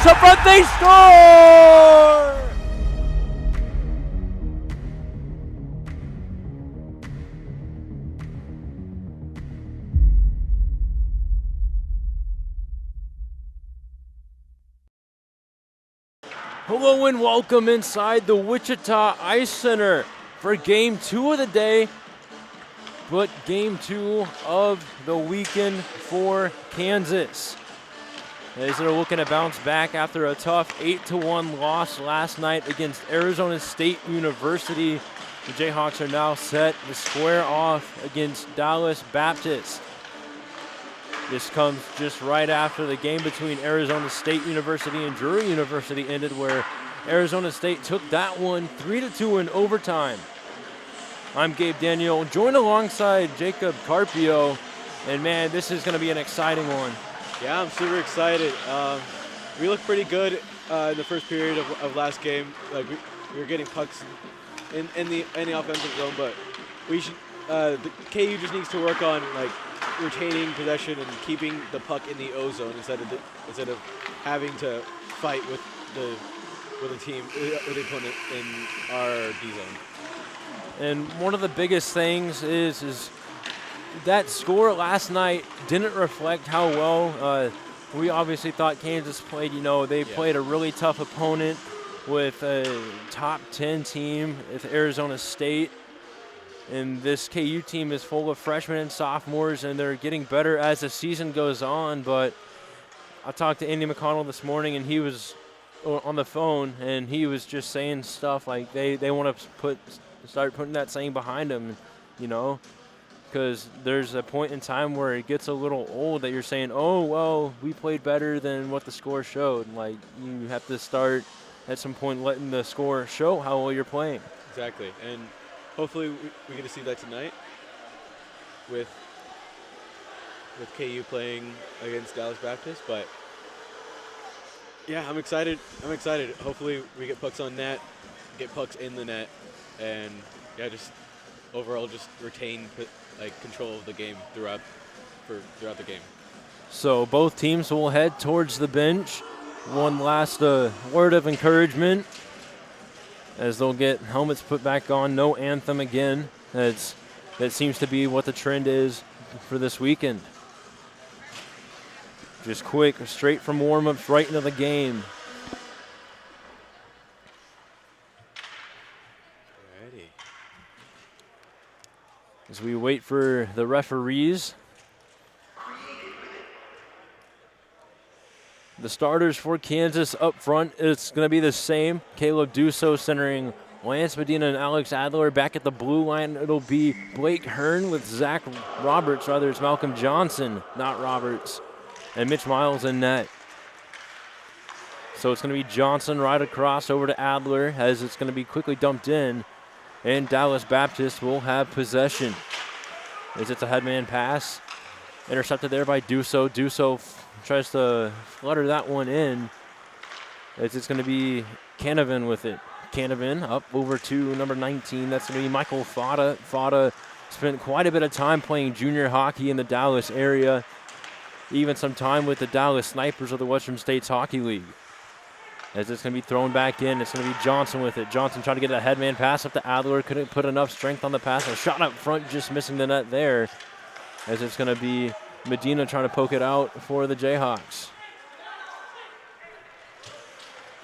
Dallas up front, they score! Hello and welcome inside the Wichita Ice Center for Game 2 of the day, but Game 2 of the weekend for Kansas. As they're looking to bounce back after a tough 8-1 loss last night against Arizona State University. The Jayhawks are now set to square off against Dallas Baptist. This comes just right after the game between Arizona State University and Drury University ended, where Arizona State took that one 3-2 in overtime. I'm Gabe Daniel, joined alongside Jacob Carpio, and man, this is going to be an exciting one. Yeah, I'm super excited. We looked pretty good in the first period of last game. Like we were getting pucks in the offensive zone, but we should. The KU just needs to work on like retaining possession and keeping the puck in the O zone instead of having to fight with the opponent in our D zone. And one of the biggest things is that score last night didn't reflect how well we obviously thought Kansas played. You know, they played a really tough opponent with a top 10 team with Arizona State. And this KU team is full of freshmen and sophomores, and they're getting better as the season goes on. But I talked to Andy McConnell this morning, and he was on the phone, and he was just saying stuff like they want to start putting that saying behind them, you know, because there's a point in time where it gets a little old that you're saying, oh, well, we played better than what the score showed. Like, you have to start at some point letting the score show how well you're playing. Exactly, and hopefully we get to see that tonight with KU playing against Dallas Baptist. But yeah, I'm excited. Hopefully we get pucks on net, get pucks in the net, and yeah, just overall just retain like control of the game throughout the game. So both teams will head towards the bench. One last word of encouragement, as they'll get helmets put back on. No anthem again. That seems to be what the trend is for this weekend. Just quick, straight from warm-ups right into the game. Alrighty. As we wait for the referees. The starters for Kansas up front, it's going to be the same. Caleb Dusso centering Lance Medina and Alex Adler. Back at the blue line, it'll be Blake Hearn with it's Malcolm Johnson, not Roberts, and Mitch Miles in net. So it's going to be Johnson right across over to Adler, as it's going to be quickly dumped in, and Dallas Baptist will have possession. As it's a headman pass, intercepted there by Dusso. Dusso tries to flutter that one in, as it's going to be Canavan with it. Canavan up over to number 19. That's going to be Michael Fada. Fada spent quite a bit of time playing junior hockey in the Dallas area, even some time with the Dallas Snipers of the Western States Hockey League. As it's going to be thrown back in, it's going to be Johnson with it. Johnson trying to get a headman pass up to Adler. Couldn't put enough strength on the pass. A shot up front, just missing the net there. As it's going to be Medina trying to poke it out for the Jayhawks.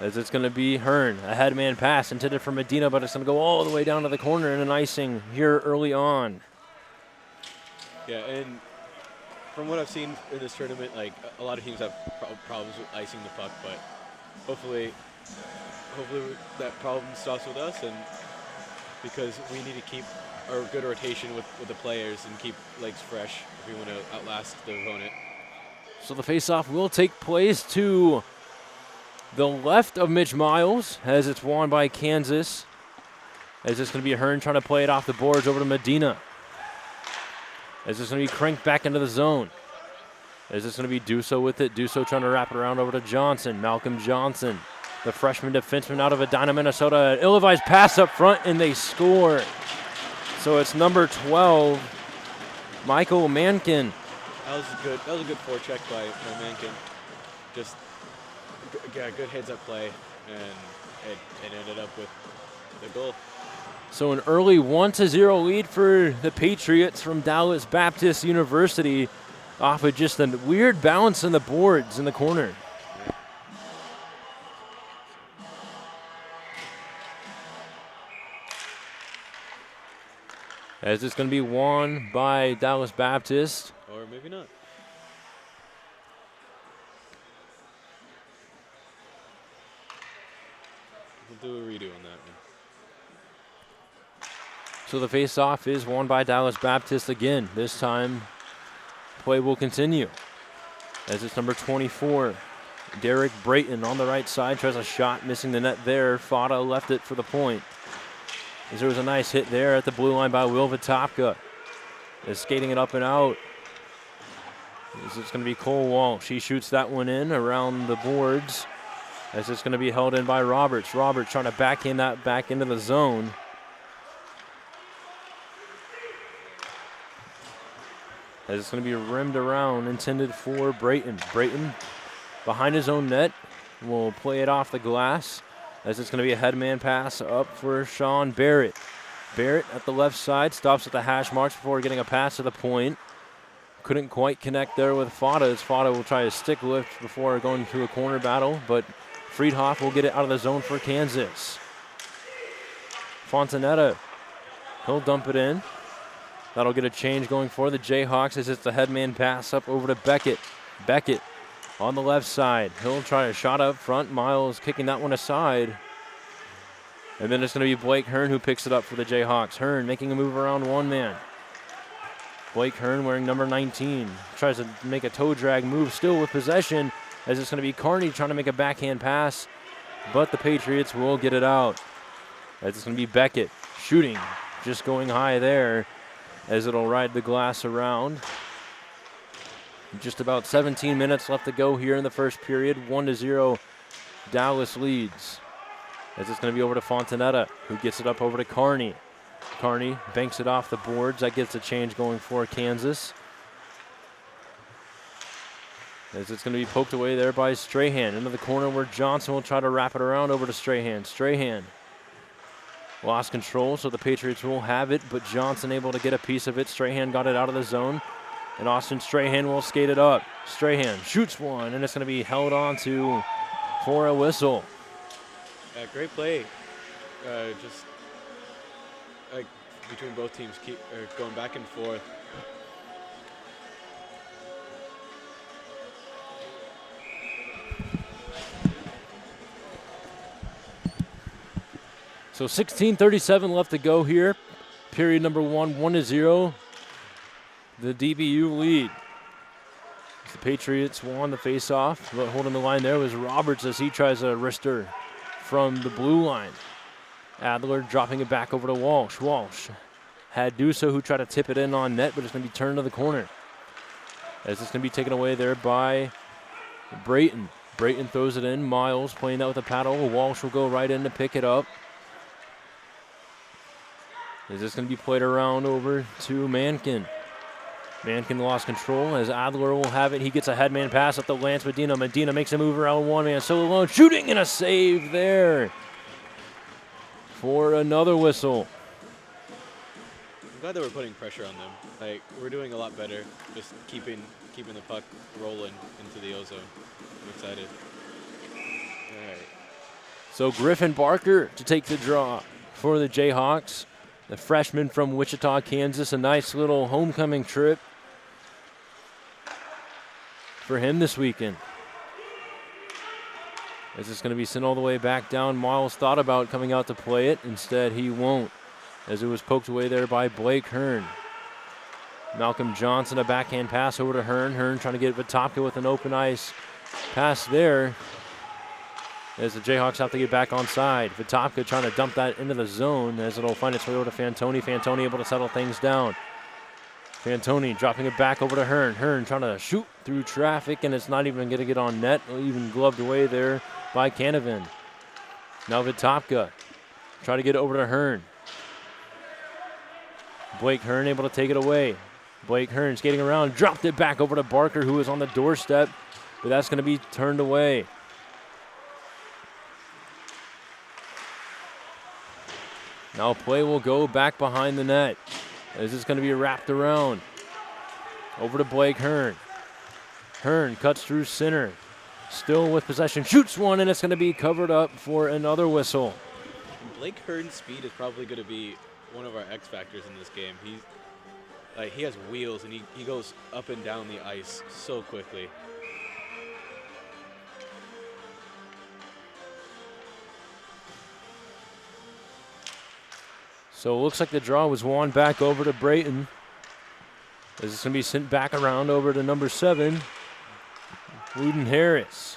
As it's going to be Hearn, a headman pass intended for Medina, but it's going to go all the way down to the corner and an icing here early on. Yeah, and from what I've seen in this tournament, like a lot of teams have problems with icing the puck, but hopefully that problem stops with us, and because we need to keep our good rotation with the players and keep legs fresh if we want to outlast the opponent. So the faceoff will take place to the left of Mitch Miles, as it's won by Kansas. As it's going to be Hearn trying to play it off the boards over to Medina. As it's going to be cranked back into the zone. As it's going to be Dusso with it. Dusso trying to wrap it around over to Johnson. Malcolm Johnson, the freshman defenseman out of Edina, Minnesota. Ill-advised pass up front, and they score. So it's number 12, Michael Mankin. That was a good forecheck by Mankin. Just good heads-up play, and it ended up with the goal. So an early 1-0 lead for the Patriots from Dallas Baptist University off of just a weird bounce in the boards in the corner. As it's going to be won by Dallas Baptist. Or maybe not. We'll do a redo on that one. So the face-off is won by Dallas Baptist again. This time, play will continue. As it's number 24, Derek Brayton on the right side, tries a shot, missing the net there. Fada left it for the point. As there was a nice hit there at the blue line by Will Vitopka. Is skating it up and out. As it's going to be Cole Walsh. He shoots that one in around the boards. As it's going to be held in by Roberts. Roberts trying to backhand that back into the zone. As it's going to be rimmed around, intended for Brayton. Brayton behind his own net will play it off the glass. As it's going to be a headman pass up for Sean Barrett. Barrett at the left side, stops at the hash marks before getting a pass to the point. Couldn't quite connect there with Fada, as Fada will try a stick lift before going to a corner battle, but Friedhoff will get it out of the zone for Kansas. Fontanetta, he'll dump it in. That'll get a change going for the Jayhawks as it's the headman pass up over to Beckett. Beckett on the left side. He'll try a shot up front. Miles kicking that one aside. And then it's going to be Blake Hearn who picks it up for the Jayhawks. Hearn making a move around one man. Blake Hearn wearing number 19. Tries to make a toe drag move still with possession as it's going to be Carney trying to make a backhand pass. But the Patriots will get it out. As it's going to be Beckett shooting. Just going high there as it'll ride the glass around. Just about 17 minutes left to go here in the first period. 1-0 Dallas leads. As it's going to be over to Fontanetta, who gets it up over to Carney. Carney banks it off the boards. That gets a change going for Kansas. As it's going to be poked away there by Strahan. Into the corner where Johnson will try to wrap it around over to Strahan. Strahan lost control, so the Patriots will have it, but Johnson able to get a piece of it. Strahan got it out of the zone, and Austin Strahan will skate it up. Strahan shoots one, and it's going to be held on to for a whistle. Great play. Just like between both teams, keep going back and forth. So 16:37 left to go here. Period number 1-0. The DBU lead. The Patriots won the face-off, but holding the line there was Roberts as he tries a wrister from the blue line. Adler dropping it back over to Walsh. Walsh had Duso who tried to tip it in on net, but it's going to be turned to the corner. As it's going to be taken away there by Brayton. Brayton throws it in. Miles playing that with a paddle. Walsh will go right in to pick it up. Is this going to be played around over to Mankin? Mankin lost control as Adler will have it. He gets a headman pass up to Lance Medina. Medina makes a move around one man. So alone, shooting and a save there for another whistle. I'm glad that we're putting pressure on them. Like, we're doing a lot better, just keeping the puck rolling into the ozone. I'm excited. All right. So Griffin Barker to take the draw for the Jayhawks. The freshman from Wichita, Kansas. A nice little homecoming trip for him this weekend. As it's going to be sent all the way back down. Miles thought about coming out to play it. Instead, he won't, as it was poked away there by Blake Hearn. Malcolm Johnson, a backhand pass over to Hearn. Hearn trying to get Vitopka with an open ice pass there, as the Jayhawks have to get back on side. Vitopka trying to dump that into the zone as it'll find its way over to Fantoni. Fantoni able to settle things down. Fantoni dropping it back over to Hearn. Hearn trying to shoot through traffic, and it's not even going to get on net. Even gloved away there by Canavan. Now Vitopka try to get it over to Hearn. Blake Hearn able to take it away. Blake Hearn skating around, dropped it back over to Barker, who was on the doorstep, but that's going to be turned away. Now play will go back behind the net. This is going to be wrapped around. Over to Blake Hearn. Hearn cuts through center. Still with possession. Shoots one, and it's going to be covered up for another whistle. Blake Hearn's speed is probably going to be one of our X factors in this game. He has wheels, and he goes up and down the ice so quickly. So it looks like the draw was won back over to Brayton. This is going to be sent back around over to number 7, Wooden Harris.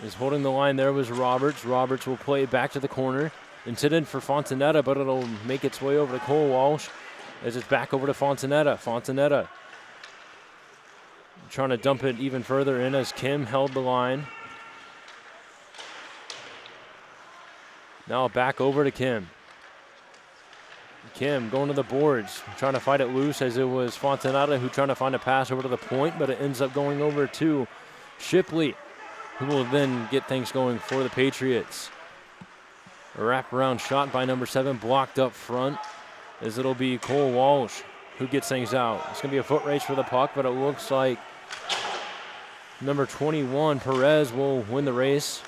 Is holding the line there was Roberts. Roberts will play back to the corner. Intended for Fontanetta, but it'll make its way over to Cole Walsh as it's back over to Fontanetta. Fontanetta trying to dump it even further in as Kim held the line. Now back over to Kim. Kim going to the boards, trying to fight it loose as it was Fontanetta who trying to find a pass over to the point, but it ends up going over to Shipley, who will then get things going for the Patriots. A wraparound shot by number 7, blocked up front, as it'll be Cole Walsh who gets things out. It's going to be a foot race for the puck, but it looks like number 21, Perez, will win the race.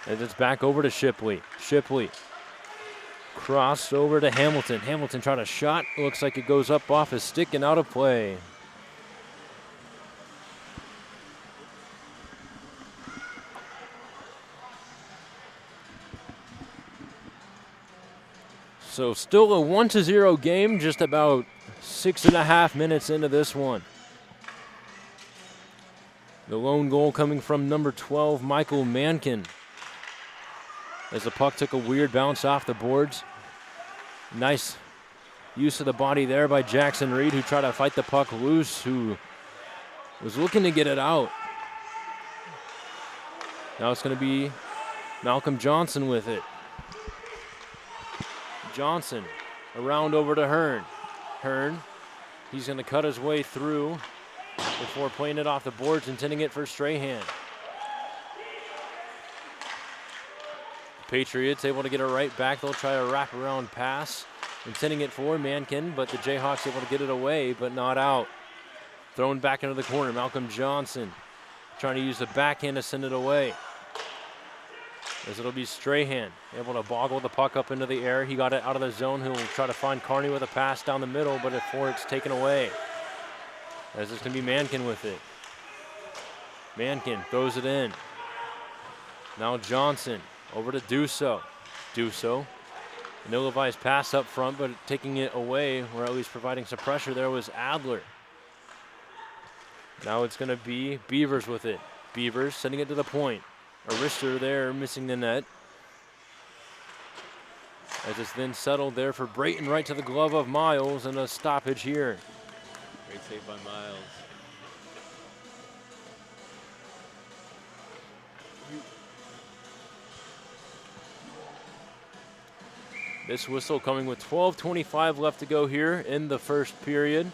As it's back over to Shipley. Shipley crossed over to Hamilton. Hamilton trying to shot. Looks like it goes up off his stick and out of play. So still a 1-0 game, just about 6.5 minutes into this one. The lone goal coming from number 12, Michael Mankin. As the puck took a weird bounce off the boards. Nice use of the body there by Jackson Reed, who tried to fight the puck loose, who was looking to get it out. Now it's going to be Malcolm Johnson with it. Johnson around over to Hearn. Hearn, he's going to cut his way through before playing it off the boards, intending it for Strahan. Patriots able to get it right back. They'll try a wraparound pass, intending it for Mankin, but the Jayhawks able to get it away, but not out. Thrown back into the corner. Malcolm Johnson trying to use the backhand to send it away. As it'll be Strahan able to boggle the puck up into the air. He got it out of the zone. He'll try to find Carney with a pass down the middle, but before it's taken away. As it's going to be Mankin with it. Mankin throws it in. Now Johnson over to Duso. Duso, an ill-advised pass up front, but taking it away, or at least providing some pressure there, was Adler. Now it's going to be Beavers with it. Beavers sending it to the point. Arister there missing the net. As it's then settled there for Brayton right to the glove of Miles, and a stoppage here. Great save by Miles. This whistle coming with 12:25 left to go here in the first period.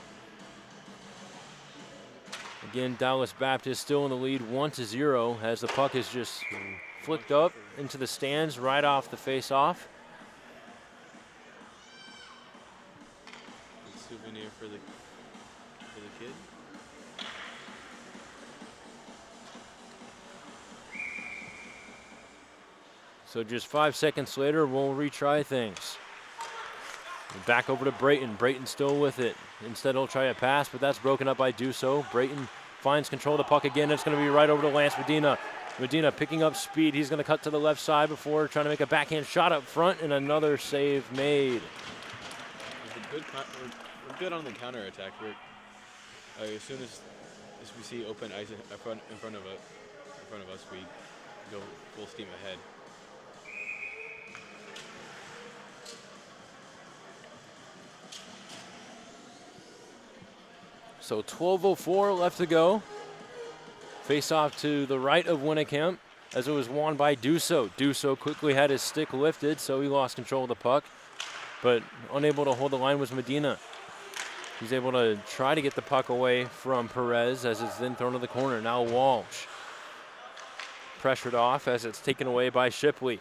Again, Dallas Baptist still in the lead 1-0 as the puck is just flicked up into the stands right off the face-off. Souvenir for the kid. So just 5 seconds later, we'll retry things. Back over to Brayton. Brayton still with it. Instead, he'll try a pass, but that's broken up by Duso. Brayton finds control of the puck again. It's going to be right over to Lance Medina. Medina picking up speed. He's going to cut to the left side before trying to make a backhand shot up front, and another save made. We're good on the counterattack. As soon as we see open ice in front of us, we go full steam ahead. So 12:04 left to go. Face off to the right of Winnicamp as it was won by Duso. Duso quickly had his stick lifted, so he lost control of the puck. But unable to hold the line was Medina. He's able to try to get the puck away from Perez as it's then thrown to the corner. Now Walsh. Pressured off as it's taken away by Shipley.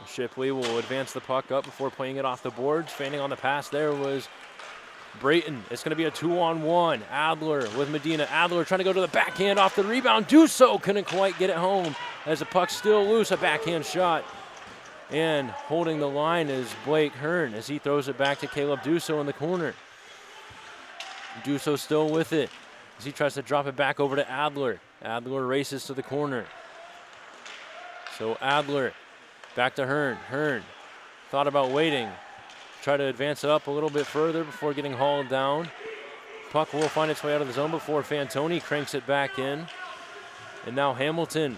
Shipley will advance the puck up before playing it off the boards. Fanning on the pass there was Brayton. It's going to be a 2-on-1. Adler with Medina. Adler trying to go to the backhand off the rebound. Duso couldn't quite get it home as the puck's still loose. A backhand shot. And holding the line is Blake Hearn as he throws it back to Caleb Duso in the corner. Duso still with it as he tries to drop it back over to Adler. Adler races to the corner. So Adler back to Hearn. Hearn thought about waiting. Try to advance it up a little bit further before getting hauled down. Puck will find its way out of the zone before Fantoni cranks it back in. And now Hamilton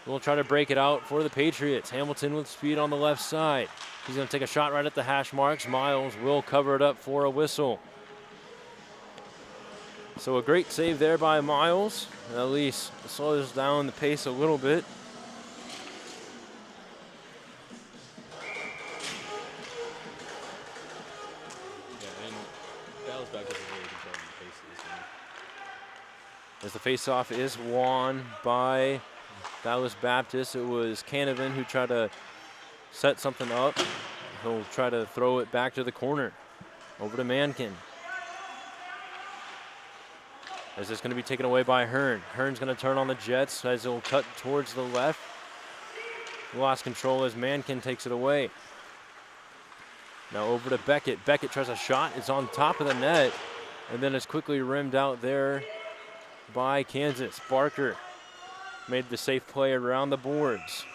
will try to break it out for the Patriots. Hamilton with speed on the left side. He's going to take a shot right at the hash marks. Miles will cover it up for a whistle. So a great save there by Miles. At least slows down the pace a little bit. As the faceoff is won by Dallas Baptist. It was Canavan who tried to set something up. He'll try to throw it back to the corner. Over to Mankin. As it's going to be taken away by Hearn. Hearn's going to turn on the Jets as he'll cut towards the left. Lost control as Mankin takes it away. Now over to Beckett. Beckett tries a shot. It's on top of the net. And then it's quickly rimmed out there by Kansas. Barker made the safe play around the boards.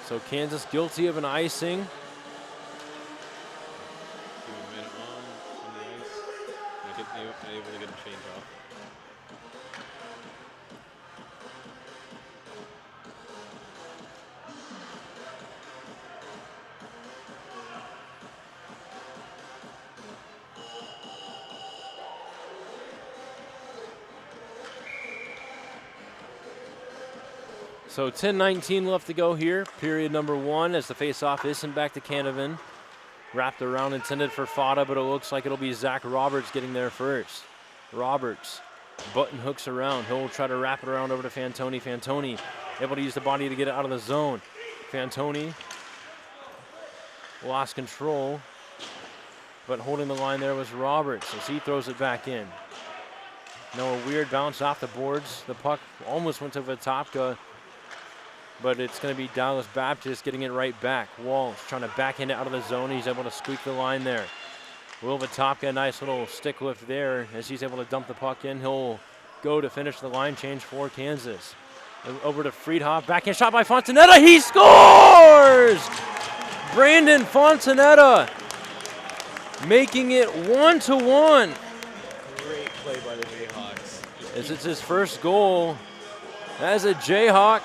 So Kansas guilty of an icing. Give him a minute on the ice. Not able to get him changed off. So 10:19 left to go here, period number 1, as the faceoff is sent back to Canavan. Wrapped around, intended for Fada, but it looks like it'll be Zach Roberts getting there first. Roberts button hooks around. He'll try to wrap it around over to Fantoni. Fantoni able to use the body to get it out of the zone. Fantoni lost control, but holding the line there was Roberts as he throws it back in. Now a weird bounce off the boards. The puck almost went to Vitopka, but it's going to be Dallas Baptist getting it right back. Walsh trying to backhand it out of the zone. He's able to squeak the line there. Will Vitopka, a nice little stick lift there as he's able to dump the puck in. He'll go to finish the line change for Kansas. Over to Friedhoff. Backhand shot by Fontanetta. He scores! Brandon Fontanetta making it 1-1. Great play by the Jayhawks. As it's his first goal as a Jayhawk.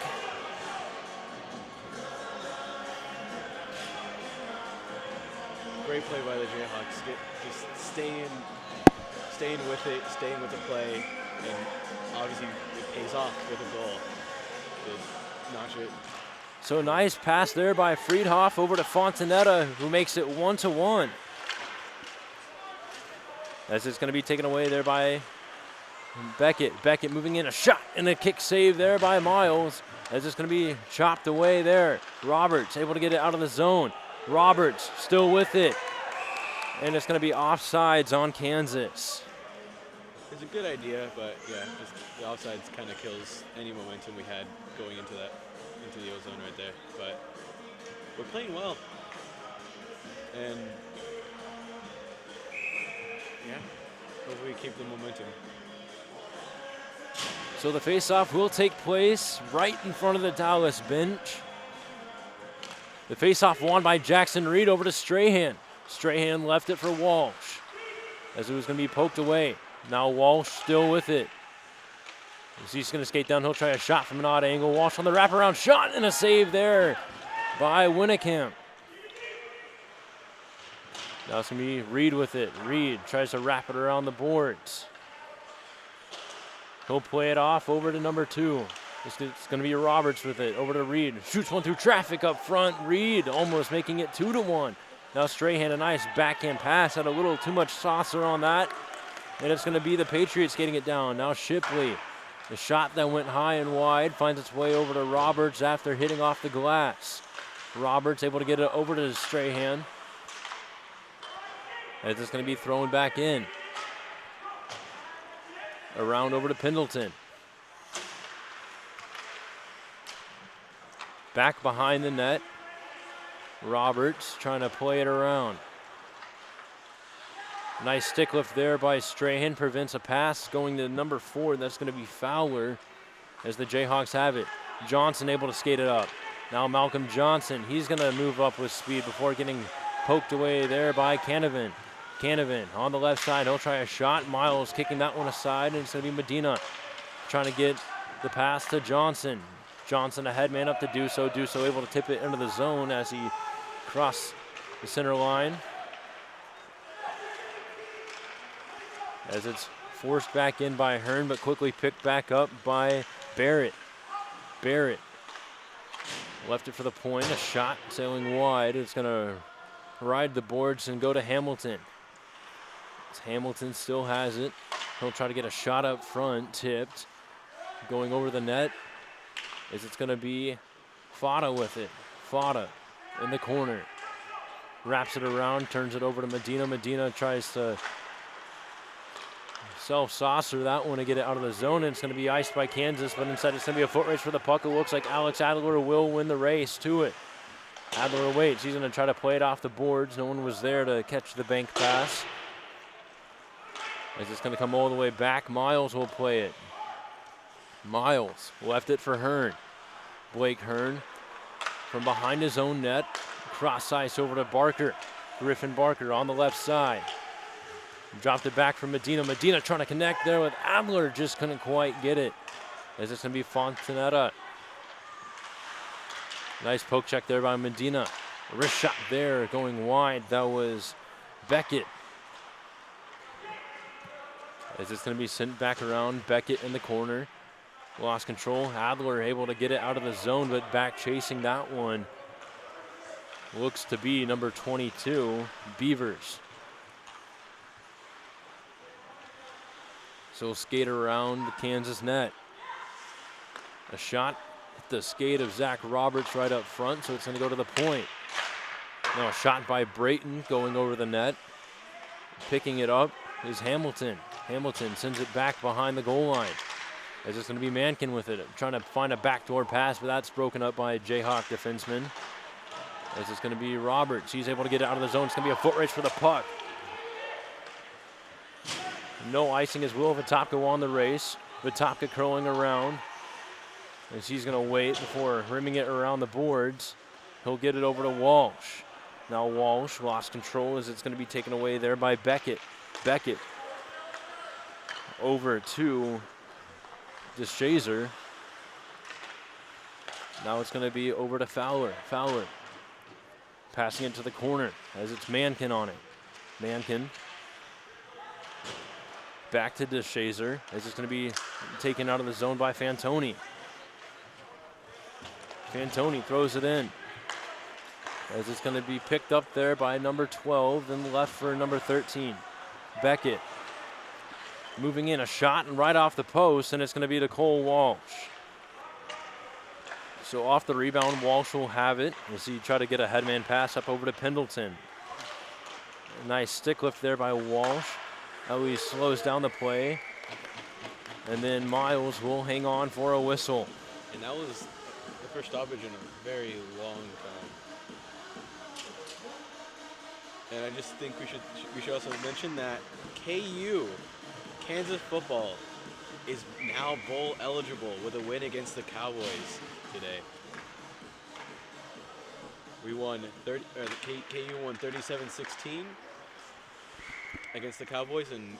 Great play by the Jayhawks. Just staying with it, staying with the play, and obviously it pays off with a goal. To notch it. So nice pass there by Friedhoff over to Fontanetta, who makes it 1-1. As it's going to be taken away there by Beckett. Beckett moving in, a shot and a kick save there by Miles. As it's going to be chopped away there. Roberts able to get it out of the zone. Roberts still with it. And it's going to be offsides on Kansas. It's a good idea, but yeah, just the offsides kind of kills any momentum we had going into the O-zone right there. But we're playing well. And yeah, hopefully we keep the momentum. So the faceoff will take place right in front of the Dallas bench. The faceoff won by Jackson Reed over to Strahan. Strahan left it for Walsh as it was going to be poked away. Now Walsh still with it. As he's going to skate down, he'll try a shot from an odd angle. Walsh on the wraparound shot and a save there by Winnicamp. Now it's going to be Reed with it. Reed tries to wrap it around the boards. He'll play it off over to number 2. It's going to be Roberts with it. Over to Reed. Shoots one through traffic up front. Reed almost making it 2-1. Now Strahan, a nice backhand pass. Had a little too much saucer on that. and it's going to be the Patriots getting it down. Now Shipley, the shot that went high and wide, finds its way over to Roberts after hitting off the glass. Roberts able to get it over to Strahan. As it's going to be thrown back in. Around over to Pendleton. Back behind the net. Roberts trying to play it around. Nice stick lift there by Strahan, prevents a pass going to number 4. That's going to be Fowler as the Jayhawks have it. Johnson able to skate it up. Now Malcolm Johnson, he's going to move up with speed before getting poked away there by Canavan. Canavan on the left side, he'll try a shot. Miles kicking that one aside, and it's going to be Medina trying to get the pass to Johnson. Johnson a head man up to Duso. Duso able to tip it into the zone as he crossed the center line. As it's forced back in by Hearn, but quickly picked back up by Barrett. Barrett left it for the point. A shot sailing wide. It's going to ride the boards and go to Hamilton. As Hamilton still has it. He'll try to get a shot up front, tipped. Going over the net is it's going to be Fada with it. Fada in the corner. Wraps it around, turns it over to Medina. Medina tries to self-saucer that one to get it out of the zone, and it's going to be iced by Kansas, but instead it's going to be a foot race for the puck. It looks like Alex Adler will win the race to it. Adler waits. He's going to try to play it off the boards. No one was there to catch the bank pass. As it's going to come all the way back, Miles will play it. Miles left it for Hearn. Blake Hearn from behind his own net. Cross ice over to Barker. Griffin Barker on the left side. Dropped it back from Medina. Medina trying to connect there with Adler. Just couldn't quite get it. As it's going to be Fontanetta. Nice poke check there by Medina. Wrist shot there going wide. That was Beckett. As it's going to be sent back around. Beckett in the corner. Lost control. Adler able to get it out of the zone, but back chasing that one looks to be number 22, Beavers. So skate around the Kansas net. A shot at the skate of Zach Roberts right up front, so it's going to go to the point. Now a shot by Brayton going over the net. Picking it up is Hamilton. Hamilton sends it back behind the goal line. As it's going to be Mankin with it, trying to find a backdoor pass, but that's broken up by a Jayhawk defenseman. As it's going to be Roberts. He's able to get it out of the zone. It's going to be a foot race for the puck. No icing as Will Vitopka on the race. Vitopka curling around. As he's going to wait before rimming it around the boards. He'll get it over to Walsh. Now Walsh lost control as it's going to be taken away there by Beckett. Beckett over to DeShazer. Now it's going to be over to Fowler. Fowler passing it to the corner as it's Mankin on it. Mankin back to DeShazer as it's going to be taken out of the zone by Fantoni. Fantoni throws it in as it's going to be picked up there by number 12 and left for number 13. Beckett moving in, a shot and right off the post, and it's going to be to Cole Walsh. So off the rebound, Walsh will have it as he try to get a headman pass up over to Pendleton. A nice stick lift there by Walsh. He slows down the play. And then Miles will hang on for a whistle. And that was the first stoppage in a very long time. And I just think we should also mention that KU, Kansas football, is now bowl eligible with a win against the Cowboys today. We won KU won 37-16 against the Cowboys, and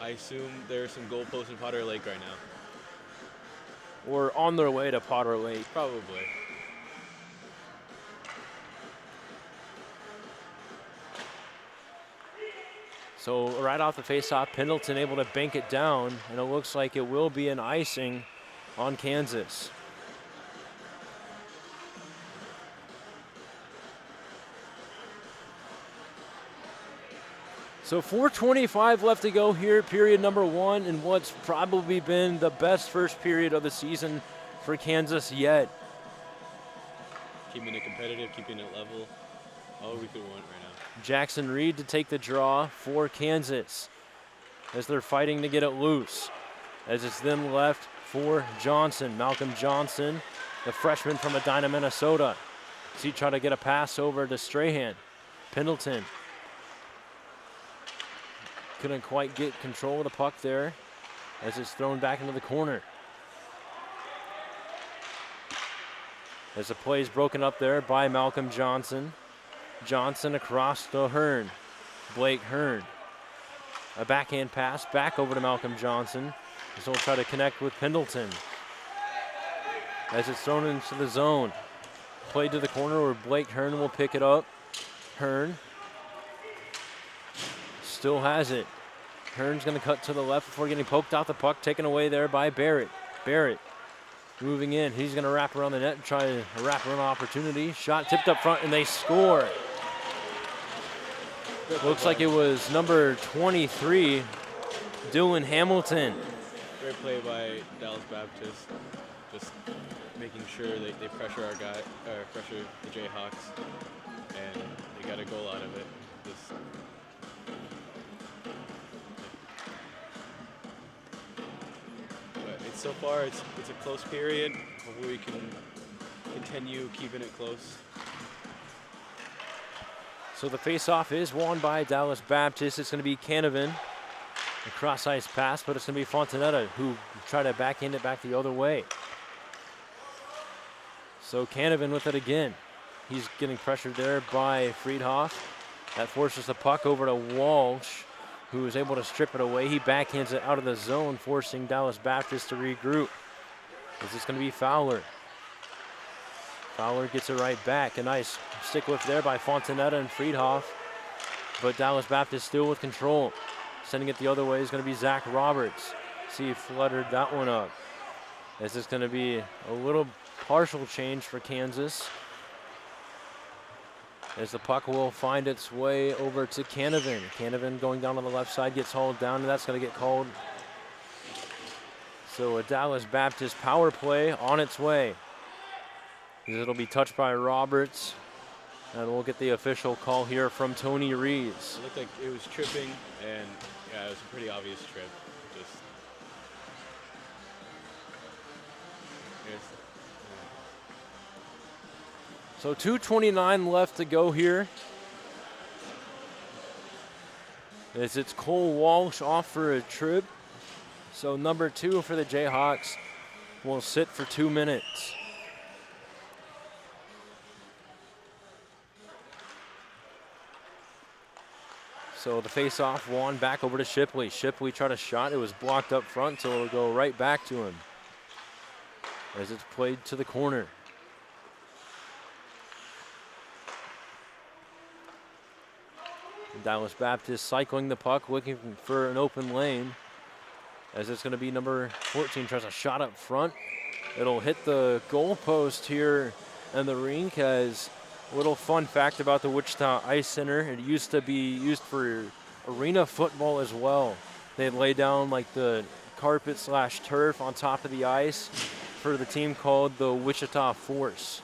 I assume there's some goalposts in Potter Lake right now. Or on their way to Potter Lake. Probably. So right off the faceoff, Pendleton able to bank it down, and it looks like it will be an icing on Kansas. So 4:25 left to go here, period number 1, in what's probably been the best first period of the season for Kansas yet. Keeping it competitive, keeping it level. All we could want right now. Jackson Reed to take the draw for Kansas as they're fighting to get it loose. As it's them left for Johnson, Malcolm Johnson, the freshman from Edina, Minnesota. As he tried to get a pass over to Strahan. Pendleton couldn't quite get control of the puck there as it's thrown back into the corner. As the play is broken up there by Malcolm Johnson. Johnson across to Hearn. Blake Hearn. A backhand pass back over to Malcolm Johnson. As he'll try to connect with Pendleton. As it's thrown into the zone. Played to the corner where Blake Hearn will pick it up. Hearn still has it. Hearn's going to cut to the left before getting poked out the puck. Taken away there by Barrett. Barrett moving in. He's going to wrap around the net and try a wrap-around opportunity. Shot tipped up front, and they score. Looks like it was number 23, Dylan Hamilton. Great play by Dallas Baptist. Just making sure they pressure our guy, pressure the Jayhawks, and they got a goal out of it. But so far, it's a close period. Hopefully we can continue keeping it close. So the face-off is won by Dallas Baptist. It's going to be Canavan. A cross-ice pass, but it's going to be Fontanetta who try to backhand it back the other way. So Canavan with it again. He's getting pressured there by Friedhoff. That forces the puck over to Walsh, who is able to strip it away. He backhands it out of the zone, forcing Dallas Baptist to regroup. This is going to be Fowler. Fowler gets it right back. A nice stick lift there by Fontanetta and Friedhoff. But Dallas Baptist still with control. Sending it the other way is going to be Zach Roberts. See, he fluttered that one up. This is going to be a little partial change for Kansas. As the puck will find its way over to Canavan. Canavan going down on the left side gets hauled down, and that's going to get called. So a Dallas Baptist power play on its way. It'll be touched by Roberts, and we'll get the official call here from Tony Rees. It looked like it was tripping, and yeah, it was a pretty obvious trip. So 2:29 left to go here. As it's Cole Walsh off for a trip. So number 2 for the Jayhawks will sit for 2 minutes. So the face-off won back over to Shipley. Shipley tried a shot. It was blocked up front, so it'll go right back to him as it's played to the corner. Dallas Baptist cycling the puck, looking for an open lane. As it's going to be number 14, tries a shot up front. It'll hit the goalpost here in the rink. As a little fun fact about the Wichita Ice Center, it used to be used for arena football as well. They'd lay down like the carpet / turf on top of the ice for the team called the Wichita Force.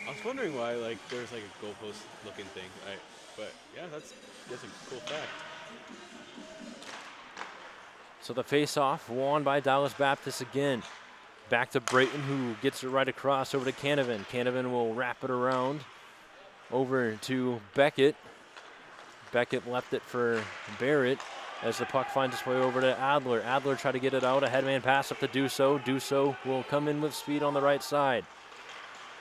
I was wondering why there's like a goalpost looking thing, right? But yeah, that's a cool fact. So the face-off won by Dallas Baptist again. Back to Brayton, who gets it right across over to Canavan. Canavan will wrap it around over to Beckett. Beckett left it for Barrett as the puck finds its way over to Adler. Adler tried to get it out. A headman pass up to Duso. Duso will come in with speed on the right side.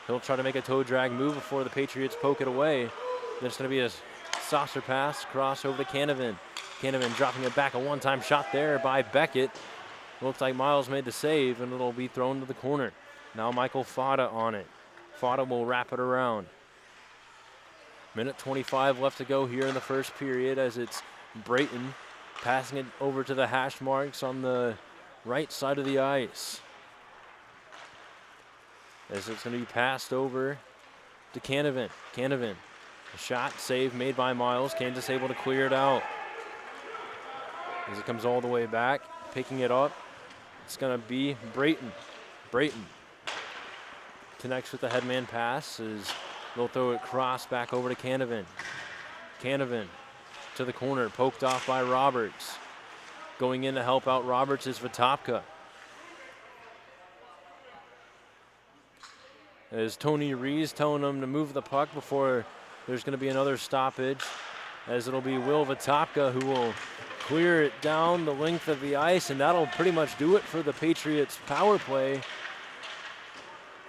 He'll try to make a toe drag move before the Patriots poke it away. Then it's going to be a saucer pass, cross over to Canavan. Canavan dropping it back, a one-time shot there by Beckett. Looks like Miles made the save, and it'll be thrown to the corner. Now Michael Fada on it. Fada will wrap it around. Minute 25 left to go here in the first period as it's Brayton passing it over to the hash marks on the right side of the ice. As it's going to be passed over to Canavan. Canavan, a shot, save made by Miles. Kansas able to clear it out. As it comes all the way back, picking it up, it's going to be Brayton. Brayton connects with the headman pass as they'll throw it cross back over to Canavan. Canavan to the corner, poked off by Roberts. Going in to help out Roberts is Vitopka. As Tony Rees telling them to move the puck before there's going to be another stoppage, as it'll be Will Vitopka who will clear it down the length of the ice, and that'll pretty much do it for the Patriots power play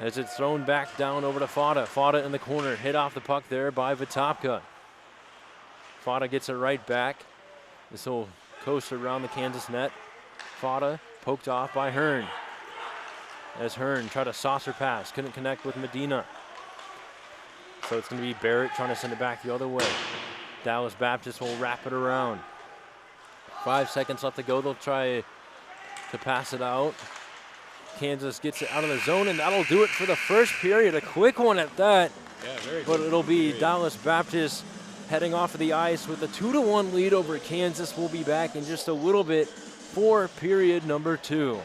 as it's thrown back down over to Fada. Fada in the corner, hit off the puck there by Vitopka. Fada gets it right back. This will coast around the Kansas net. Fada poked off by Hearn. As Hearn tried a saucer pass, couldn't connect with Medina. So it's going to be Barrett trying to send it back the other way. Dallas Baptist will wrap it around. 5 seconds left to go. They'll try to pass it out. Kansas gets it out of the zone, and that'll do it for the first period. A quick one at that. Yeah, very but good. It'll be Dallas Baptist heading off of the ice with a 2-1 lead over Kansas. We'll be back in just a little bit for period number 2.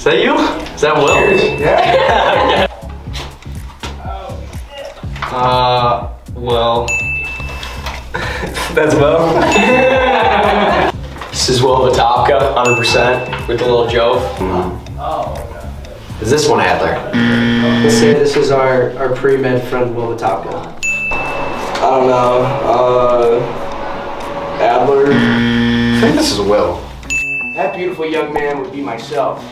Is that you? Is that Will? Yeah. Will. That's Will. This is Will Vitopka, 100%, with a little joke. Is this one Adler? Let's say this is our pre-med friend Will Vitopka. I don't know. Adler? I think this is Will. That beautiful young man would be myself.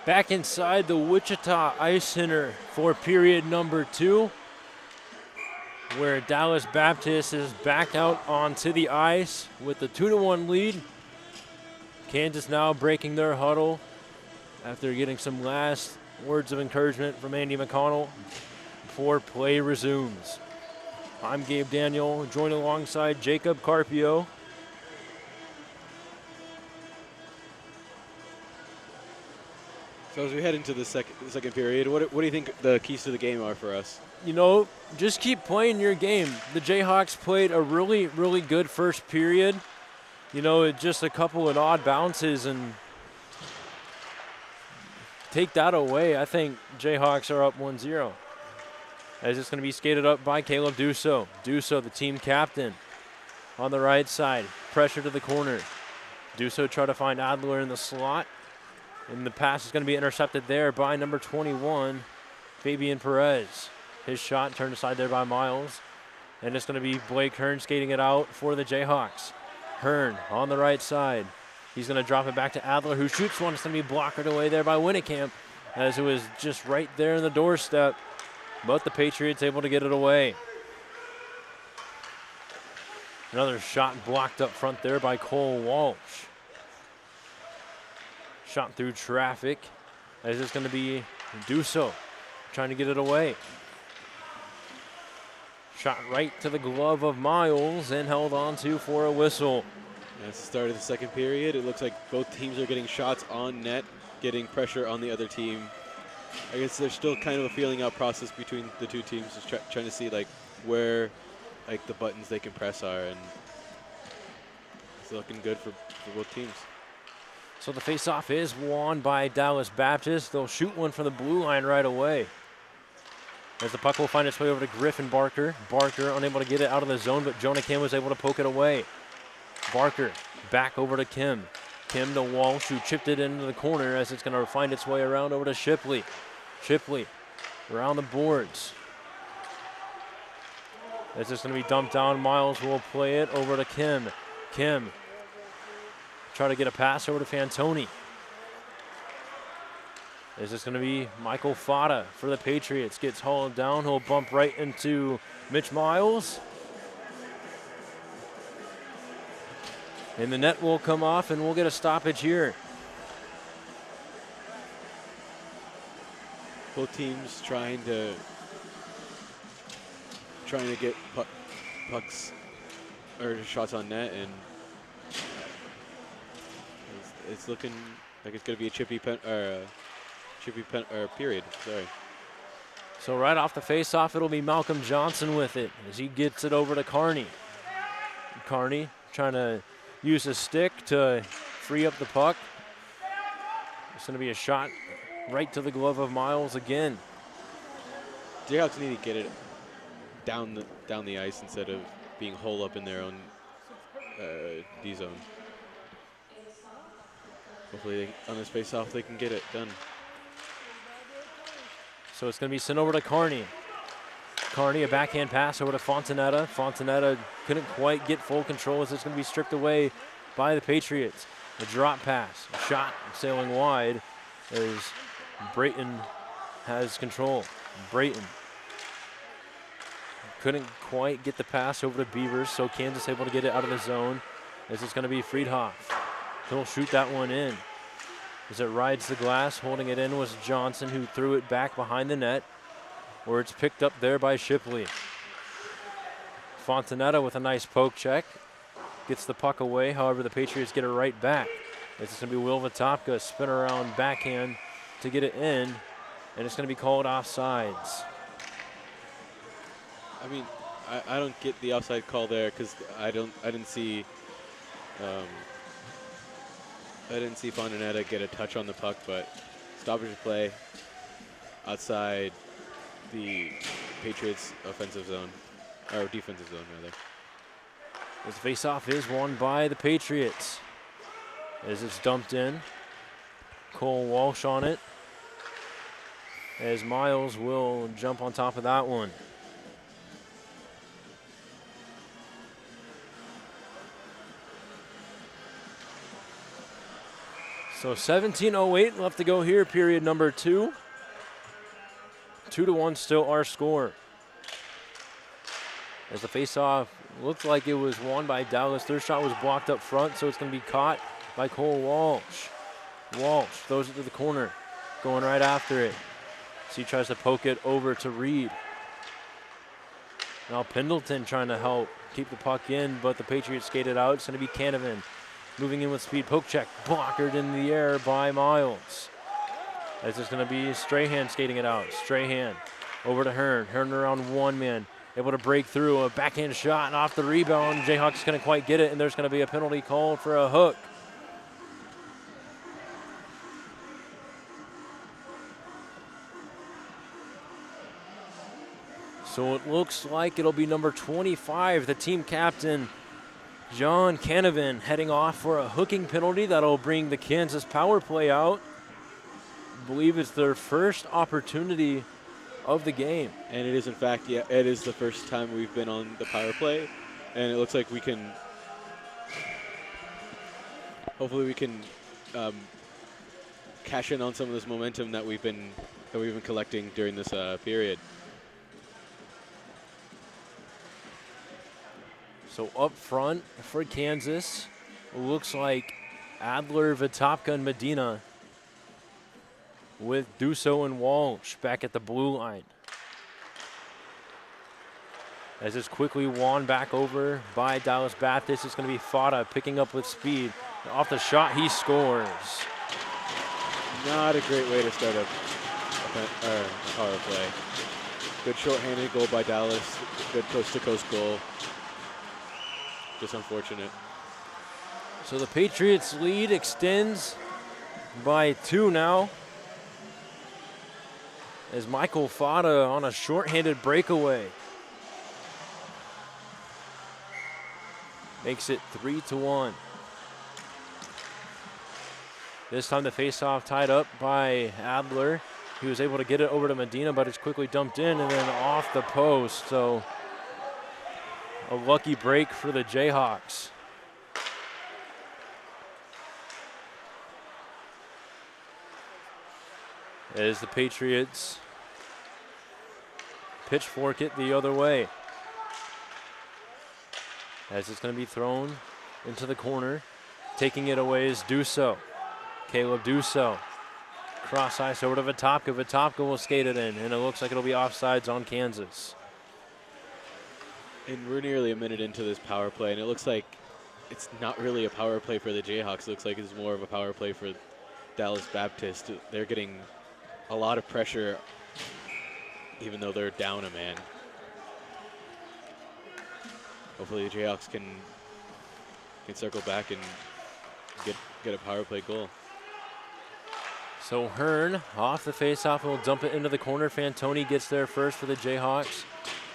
Back inside the Wichita Ice Center for period number 2, where Dallas Baptist is back out onto the ice with the 2-1 lead. Kansas now breaking their huddle after getting some last words of encouragement from Andy McConnell before play resumes. I'm Gabe Daniel, joined alongside Jacob Carpio. So as we head into the second period, what do you think the keys to the game are for us? You know, just keep playing your game. The Jayhawks played a really, really good first period. You know, just a couple of odd bounces, and take that away, I think Jayhawks are up 1-0. As it's going to be skated up by Caleb Dusso. Dusso, the team captain, on the right side. Pressure to the corner. Dusso try to find Adler in the slot. And the pass is going to be intercepted there by number 21, Fabian Perez. His shot turned aside there by Miles. And it's going to be Blake Hearn skating it out for the Jayhawks. Hearn on the right side. He's going to drop it back to Adler, who shoots one. It's going to be blocked away there by Winnekamp, as it was just right there in the doorstep. But the Patriots able to get it away. Another shot blocked up front there by Cole Walsh. Shot through traffic, as it's going to be Dusso trying to get it away. Shot right to the glove of Miles and held on to for a whistle. That's the start of the second period. It looks like both teams are getting shots on net, getting pressure on the other team. I guess there's still kind of a feeling out process between the two teams, just trying to see like where like the buttons they can press are, and it's looking good for both teams. So the faceoff is won by Dallas Baptist. They'll shoot one from the blue line right away. As the puck will find its way over to Griffin Barker. Barker unable to get it out of the zone, but Jonah Kim was able to poke it away. Barker back over to Kim. Kim to Walsh, who chipped it into the corner, as it's going to find its way around over to Shipley. Shipley around the boards. As it's going to be dumped down, Miles will play it over to Kim. Kim try to get a pass over to Fantoni. Is this going to be Michael Fata for the Patriots? Gets hauled down. He'll bump right into Mitch Miles. And the net will come off, and we'll get a stoppage here. Both teams trying to get pucks or shots on net, and it's looking like it's going to be a chippy period. Sorry. So right off the face-off, it'll be Malcolm Johnson with it as he gets it over to Carney. Carney trying to use his stick to free up the puck. It's going to be a shot right to the glove of Miles again. Jayhawks need to get it down the ice instead of being holed up in their own D zone. Hopefully on this face-off they can get it done. So it's going to be sent over to Carney. Carney, a backhand pass over to Fontanetta. Fontanetta couldn't quite get full control as it's going to be stripped away by the Patriots. A drop pass, a shot sailing wide as Brayton has control. Brayton couldn't quite get the pass over to Beavers, so Kansas able to get it out of the zone as it's going to be Friedhoff. He'll shoot that one in. As it rides the glass, holding it in was Johnson, who threw it back behind the net, where it's picked up there by Shipley. Fontanetta with a nice poke check. Gets the puck away, however the Patriots get it right back. It's going to be Will Vitopka, spin around backhand to get it in, and it's going to be called offsides. I mean, I don't get the offside call there because I didn't see Fontanetta get a touch on the puck, but stoppage of play outside the Patriots' offensive zone, or defensive zone rather. This faceoff is won by the Patriots as it's dumped in. Cole Walsh on it, as Miles will jump on top of that one. So 17:08 left to go here, period number 2. 2-1 still our score. As the faceoff looked like it was won by Dallas. Their shot was blocked up front, so it's going to be caught by Cole Walsh. Walsh throws it to the corner, going right after it. So he tries to poke it over to Reed. Now Pendleton trying to help keep the puck in, but the Patriots skated out. It's going to be Canavan moving in with speed. Poke check, blockered in the air by Miles. As it's going to be Strahan skating it out. Strahan over to Hearn. Hearn around one man, able to break through. A backhand shot and off the rebound. Jayhawks couldn't quite get it, and there's going to be a penalty called for a hook. So it looks like it'll be number 25, the team captain, John Canavan, heading off for a hooking penalty that'll bring the Kansas power play out. I believe it's their first opportunity of the game. And it is, in fact, yeah, it is the first time we've been on the power play. And it looks like we can, hopefully we can cash in on some of this momentum that we've been collecting during this period. So up front for Kansas, looks like Adler, Vitopka, and Medina, with Duso and Walsh back at the blue line. As it's quickly won back over by Dallas Baptist, it's going to be Fada picking up with speed. Off the shot, he scores. Not a great way to start a power play. Good shorthanded goal by Dallas. Good coast-to-coast goal. Just unfortunate. So the Patriots lead extends by 2 now, as Michael Fada on a shorthanded breakaway makes it 3-1. This time the faceoff tied up by Adler. He was able to get it over to Medina, but it's quickly dumped in and then off the post. So a lucky break for the Jayhawks. As the Patriots pitchfork it the other way. As it's going to be thrown into the corner. Taking it away is Duso. Caleb Duso. Cross ice over to Vitopka. Vitopka will skate it in, and it looks like it'll be offsides on Kansas. And we're nearly a minute into this power play, and it looks like it's not really a power play for the Jayhawks. It looks like it's more of a power play for Dallas Baptist. They're getting a lot of pressure, even though they're down a man. Hopefully the Jayhawks can circle back and get a power play goal. So Hearn off the faceoff will dump it into the corner. Fantoni gets there first for the Jayhawks.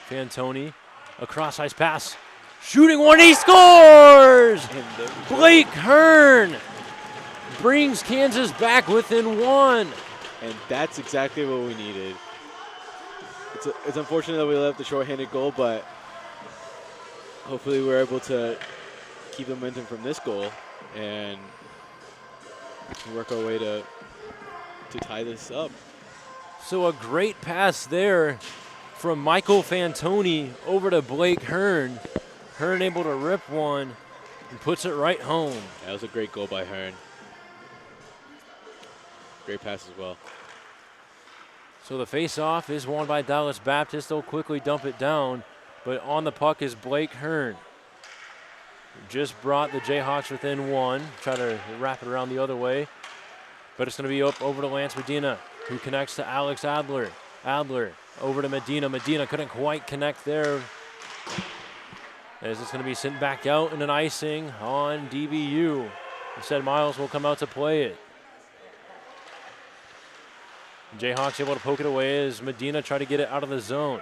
Fantoni, a cross ice pass. Shooting one, he scores! Blake Hearn brings Kansas back within 1. And that's exactly what we needed. It's unfortunate that we let up the shorthanded goal, but hopefully we're able to keep the momentum from this goal and work our way to tie this up. So a great pass there from Michael Fantoni over to Blake Hearn. Hearn able to rip one and puts it right home. That was a great goal by Hearn. Great pass as well. So the face-off is won by Dallas Baptist. They'll quickly dump it down, but on the puck is Blake Hearn. Just brought the Jayhawks within 1. Try to wrap it around the other way, but it's going to be up over to Lance Medina, who connects to Alex Adler. Adler over to Medina. Medina couldn't quite connect there, as it's going to be sent back out in an icing on DBU. Instead, Miles will come out to play it. Jayhawks able to poke it away as Medina tried to get it out of the zone.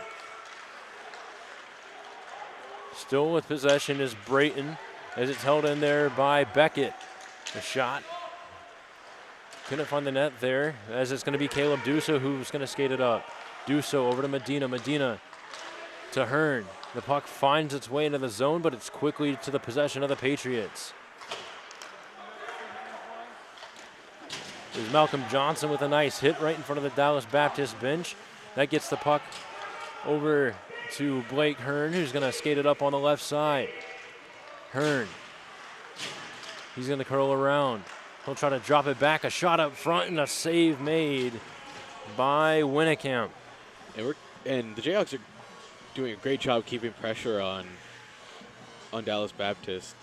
Still with possession is Brayton, as it's held in there by Beckett. The shot couldn't find the net there, as it's going to be Caleb Duso who's going to skate it up. Duso over to Medina. Medina to Hearn. The puck finds its way into the zone, but it's quickly to the possession of the Patriots. There's Malcolm Johnson with a nice hit right in front of the Dallas Baptist bench. That gets the puck over to Blake Hearn, who's going to skate it up on the left side. Hearn. He's going to curl around. He'll try to drop it back. A shot up front and a save made by Winnekamp. And the Jayhawks are doing a great job keeping pressure on Dallas Baptist.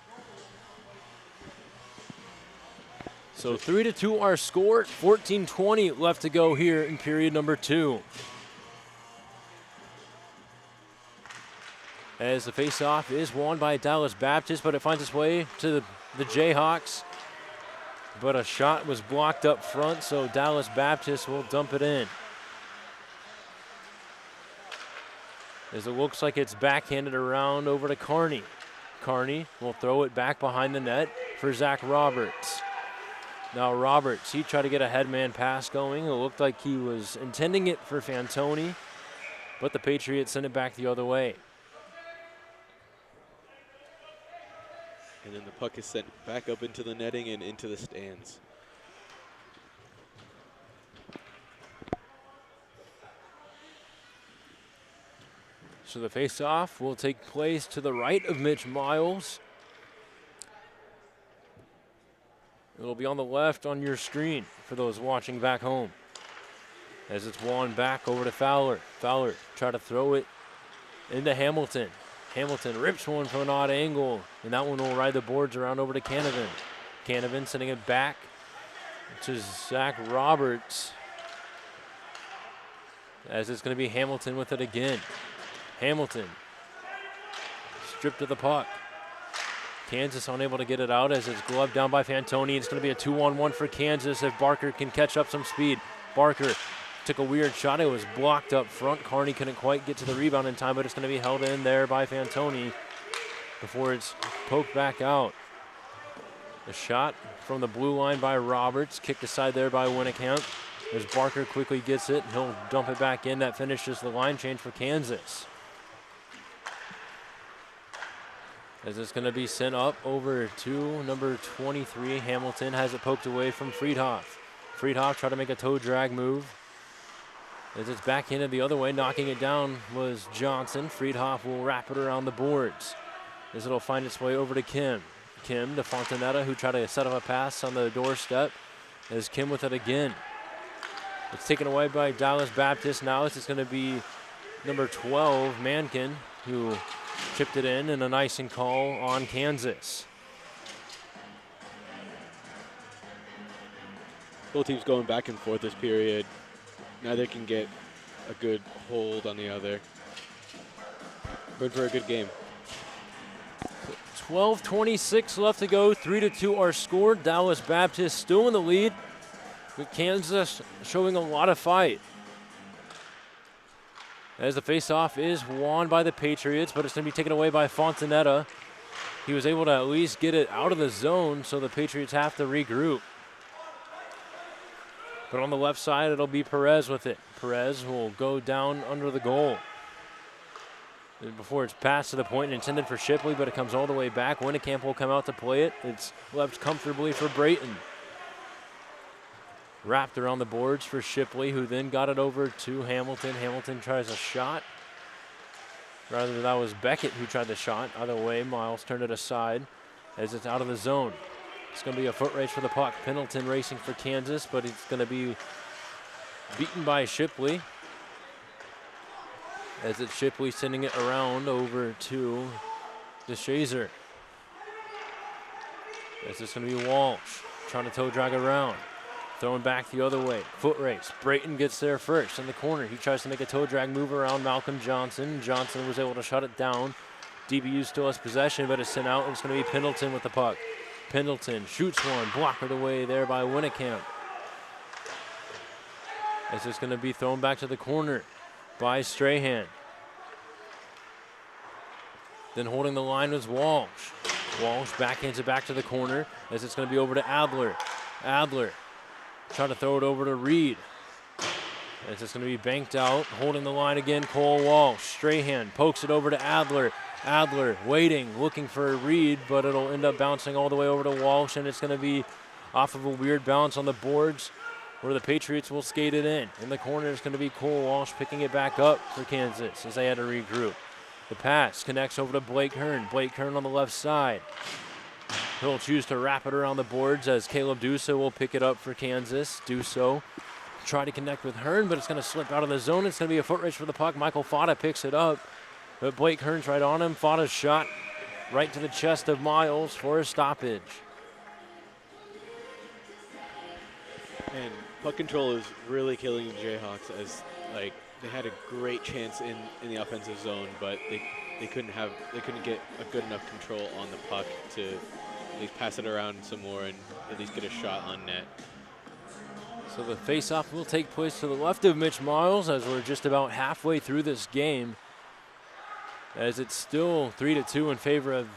So 3-2 our score. 14:20 left to go here in period number 2. As the faceoff is won by Dallas Baptist, but it finds its way to the Jayhawks. But a shot was blocked up front, so Dallas Baptist will dump it in. As it looks like it's backhanded around over to Kearney. Kearney will throw it back behind the net for Zach Roberts. Now Roberts, he tried to get a headman pass going. It looked like he was intending it for Fantoni, but the Patriots sent it back the other way. And then the puck is sent back up into the netting and into the stands. So the face-off will take place to the right of Mitch Miles. It'll be on the left on your screen for those watching back home. As it's won back over to Fowler. Fowler try to throw it into Hamilton. Hamilton rips one from an odd angle, and that one will ride the boards around over to Canavan. Canavan sending it back to Zach Roberts. As it's going to be Hamilton with it again. Hamilton stripped of the puck. Kansas unable to get it out as it's gloved down by Fantoni. It's going to be a 2-on-1 for Kansas if Barker can catch up some speed. Barker took a weird shot. It was blocked up front. Kearney couldn't quite get to the rebound in time, but it's going to be held in there by Fantoni before it's poked back out. The shot from the blue line by Roberts, kicked aside there by Winnekamp. As Barker quickly gets it, he'll dump it back in. That finishes the line change for Kansas. As it's going to be sent up over to number 23. Hamilton has it poked away from Friedhoff. Friedhoff tried to make a toe drag move. As it's backhanded the other way, knocking it down was Johnson. Friedhoff will wrap it around the boards. As it'll find its way over to Kim. Kim to Fontanetta, who tried to set up a pass on the doorstep. As Kim with it again. It's taken away by Dallas Baptist. Now it's going to be number 12, Mankin, who chipped it in, and an icing call on Kansas. Both teams going back and forth this period. Neither can get a good hold on the other. Good for a good game. 12:26 left to go. 3-2 our score. Dallas Baptist still in the lead, with Kansas showing a lot of fight. As the faceoff is won by the Patriots, but it's going to be taken away by Fontanetta. He was able to at least get it out of the zone, so the Patriots have to regroup. But on the left side, it'll be Perez with it. Perez will go down under the goal. Before it's passed to the point intended for Shipley, but it comes all the way back. Winnekamp will come out to play it. It's left comfortably for Brayton. Wrapped around the boards for Shipley, who then got it over to Hamilton. Hamilton tries a shot. Rather, that was Beckett who tried the shot. Either way, Miles turned it aside as it's out of the zone. It's going to be a foot race for the puck. Pendleton racing for Kansas, but it's going to be beaten by Shipley. As it's Shipley sending it around over to DeShazer. As it's going to be Walsh trying to toe drag around. Throwing back the other way. Foot race. Brayton gets there first in the corner. He tries to make a toe drag move around Malcolm Johnson. Johnson was able to shut it down. DBU still has possession, but it's sent out, and it's going to be Pendleton with the puck. Pendleton shoots one, blockered away there by Winnekamp. As it's going to be thrown back to the corner by Strahan. Then holding the line was Walsh. Walsh backhands it back to the corner as it's going to be over to Adler. Adler trying to throw it over to Reed. As it's going to be banked out. Holding the line again, Cole Walsh. Strahan pokes it over to Adler. Adler waiting, looking for Reed, but it'll end up bouncing all the way over to Walsh, and it's going to be off of a weird bounce on the boards. where the Patriots will skate it in. In the corner is going to be Cole Walsh picking it back up for Kansas as they had to regroup. The pass connects over to Blake Hearn. Blake Hearn on the left side. He'll choose to wrap it around the boards as Caleb Duso will pick it up for Kansas. Duso try to connect with Hearn, but it's going to slip out of the zone. It's going to be a foot race for the puck. Michael Fata picks it up, but Blake Hearn's right on him. Fata's shot right to the chest of Miles for a stoppage. And puck control is really killing the Jayhawks, as like they had a great chance in the offensive zone, but they couldn't get a good enough control on the puck to at least pass it around some more and at least get a shot on net. So the faceoff will take place to the left of Mitch Miles as we're just about halfway through this game, as it's still 3-2 in favor of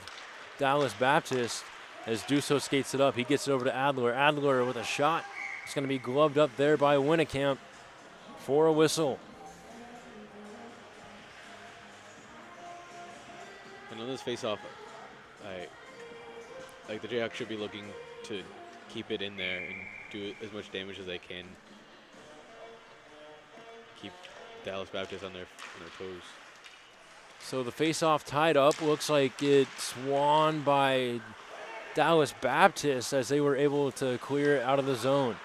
Dallas Baptist as Duso skates it up. He gets it over to Adler. Adler with a shot. It's going to be gloved up there by Winnekamp for a whistle. And on this faceoff, like the Jayhawks should be looking to keep it in there and do as much damage as they can. Keep Dallas Baptist on their toes. So the faceoff tied up. Looks like it's won by Dallas Baptist as they were able to clear it out of the zone.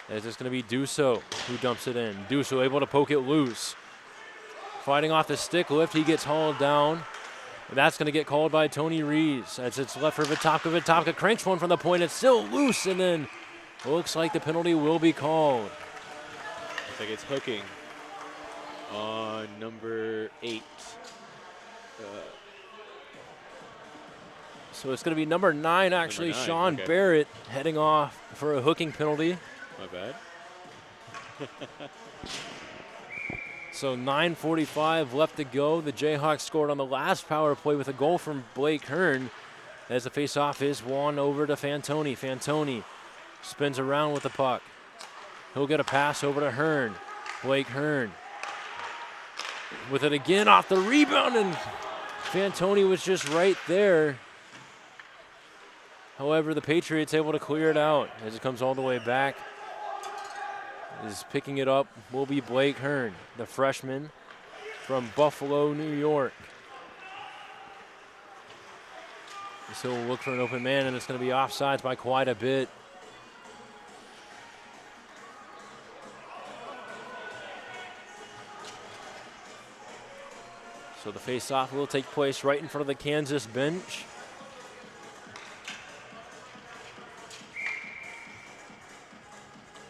As it's going to be Duso who dumps it in. Duso able to poke it loose. Fighting off the stick lift, he gets hauled down. And that's going to get called by Tony Rees as it's left for Vitovka. Vitovka cranks one from the point. It's still loose, and then looks like the penalty will be called. Looks like it's hooking on number 8. So it's going to be number 9, actually, Number 9, Sean okay. Barrett heading off for a hooking penalty. My bad. So 9:45 left to go. The Jayhawks scored on the last power play with a goal from Blake Hearn as the faceoff is won over to Fantoni. Fantoni spins around with the puck. He'll get a pass over to Hearn. Blake Hearn with it again off the rebound, and Fantoni was just right there. However, the Patriots able to clear it out as it comes all the way back. Is picking it up will be Blake Hearn, the freshman from Buffalo, New York. So we'll look for an open man, and it's going to be offsides by quite a bit. So the face-off will take place right in front of the Kansas bench.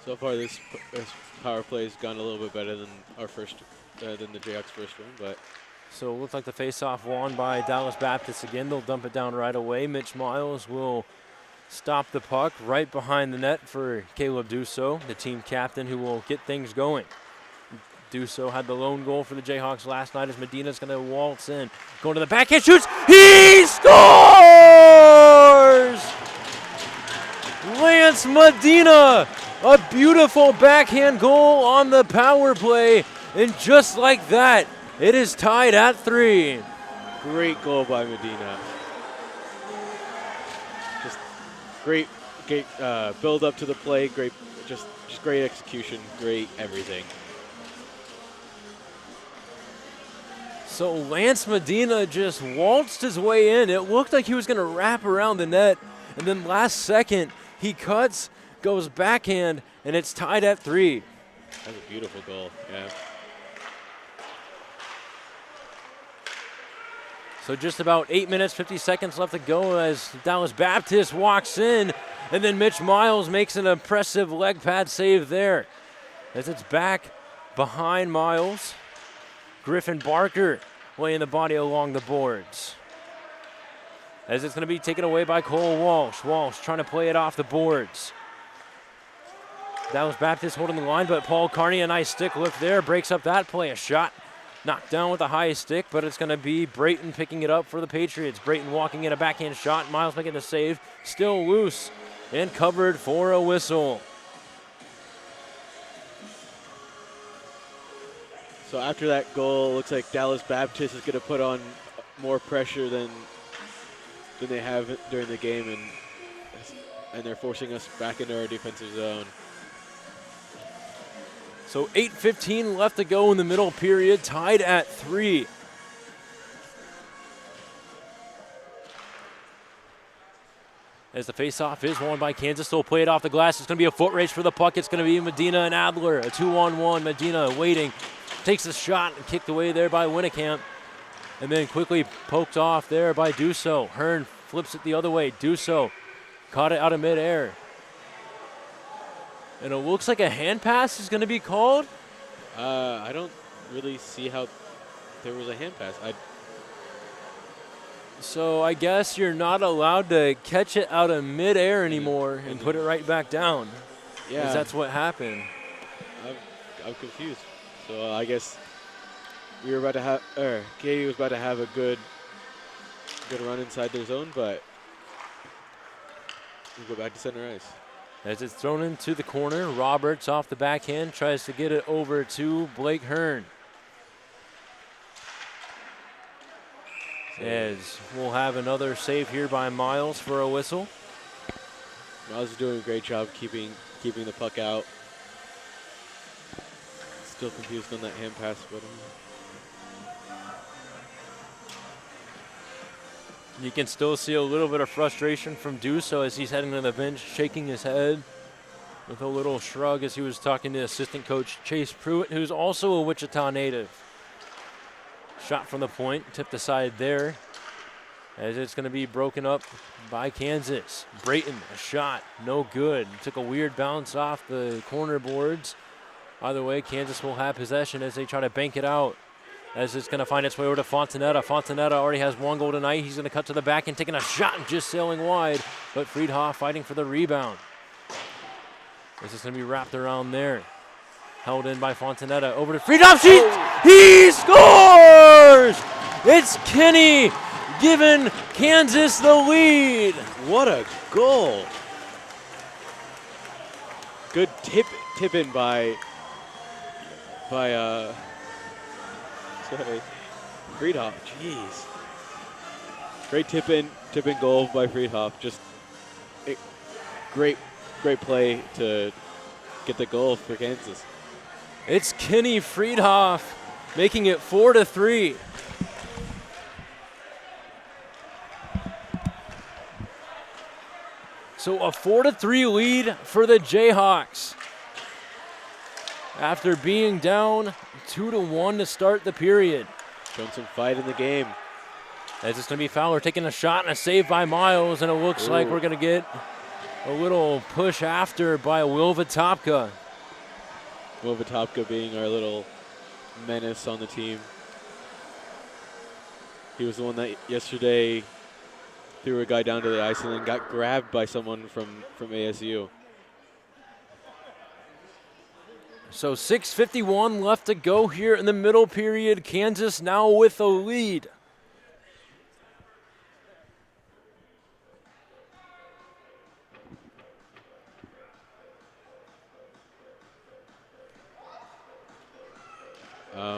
So far, this power play has gone a little bit better than than the Jayhawks' first one, but So it looks like the face-off won by Dallas Baptist again. They'll dump it down right away. Mitch Miles will stop the puck right behind the net for Caleb Duso, the team captain, who will get things going. Duso had the lone goal for the Jayhawks last night as Medina's going to waltz in. Going to the backhand, shoots, he scores! Lance Medina, a beautiful backhand goal on the power play, and just like that, it is tied at 3. great goal by Medina. Just great build up to the play. Great, just great execution. Great everything. So Lance Medina just waltzed his way in. It looked like he was going to wrap around the net, and then last second he cuts, goes backhand, and it's tied at 3. That's a beautiful goal. Yeah. So just about 8 minutes, 50 seconds left to go as Dallas Baptist walks in, and then Mitch Miles makes an impressive leg pad save there. As it's back behind Miles, Griffin Barker laying the body along the boards. As it's going to be taken away by Cole Walsh. Walsh trying to play it off the boards. Dallas Baptist holding the line, but Paul Carney, a nice stick lift there, breaks up that play. A shot knocked down with a high stick, but it's going to be Brayton picking it up for the Patriots. Brayton walking in a backhand shot. Miles making the save. Still loose and covered for a whistle. So after that goal, looks like Dallas Baptist is going to put on more pressure than they have during the game, and they're forcing us back into our defensive zone. So 8:15 left to go in the middle period, tied at 3. As the faceoff is won by Kansas, they'll play it off the glass. It's going to be a foot race for the puck. It's going to be Medina and Adler. A 2-on-1. Medina waiting, takes a shot and kicked away there by Winnekamp. And then quickly poked off there by Dusso. Hearn flips it the other way. Dusso caught it out of midair. And it looks like a hand pass is going to be called. I don't really see how there was a hand pass. So I guess you're not allowed to catch it out of midair anymore and put it right back down. Yeah. 'Cause that's what happened. I'm confused. So I guess we were about to have, Katie was about to have a good run inside their zone, but we go back to center ice. As it's thrown into the corner, Roberts off the backhand tries to get it over to Blake Hearn. As we'll have another save here by Miles for a whistle. Miles is doing a great job keeping the puck out. Still confused on that hand pass, but you can still see a little bit of frustration from Dusso as he's heading to the bench, shaking his head with a little shrug as he was talking to assistant coach Chase Pruitt, who's also a Wichita native. Shot from the point, tipped aside there as it's going to be broken up by Kansas. Brayton, a shot, no good. Took a weird bounce off the corner boards. Either way, Kansas will have possession as they try to bank it out. As it's going to find its way over to Fontanetta. Fontanetta already has 1 goal tonight. He's going to cut to the back and taking a shot and just sailing wide. But Friedhoff fighting for the rebound. This is going to be wrapped around there. Held in by Fontanetta. Over to Friedhoff. He scores! It's Kenny giving Kansas the lead. what a goal! Good tip in by Friedhoff. Jeez. Great tip in goal by Friedhoff. Just a great play to get the goal for Kansas. It's Kenny Friedhoff making it 4-3. So a 4-3 lead for the Jayhawks. After being down 2-1 to start the period. Showing some fight in the game. As it's going to be Fowler taking a shot and a save by Miles, and it looks like we're going to get a little push after by Will Vitopka. Will Vitopka being our little menace on the team. He was the one that yesterday threw a guy down to the ice and then got grabbed by someone from ASU. So 6:51 left to go here in the middle period. Kansas now with a lead.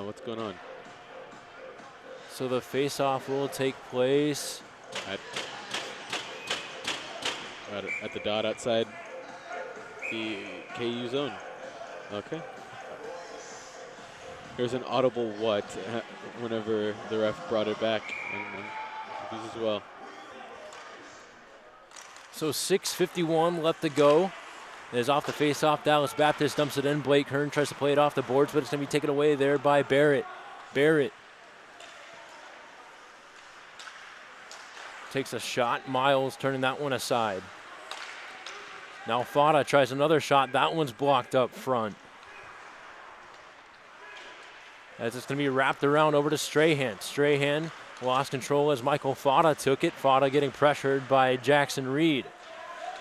What's going on? So the face-off will take place At the dot outside the KU zone. Okay. There's an audible what whenever the ref brought it back, and these as well. So 6:51 left to go. As off the face-off, Dallas Baptist dumps it in. Blake Hearn tries to play it off the boards, but it's going to be taken away there by Barrett. Barrett takes a shot. Miles turning that one aside. Now Fada tries another shot. That one's blocked up front. As it's going to be wrapped around over to Strahan. Strahan lost control as Michael Fada took it. Fada getting pressured by Jackson Reed.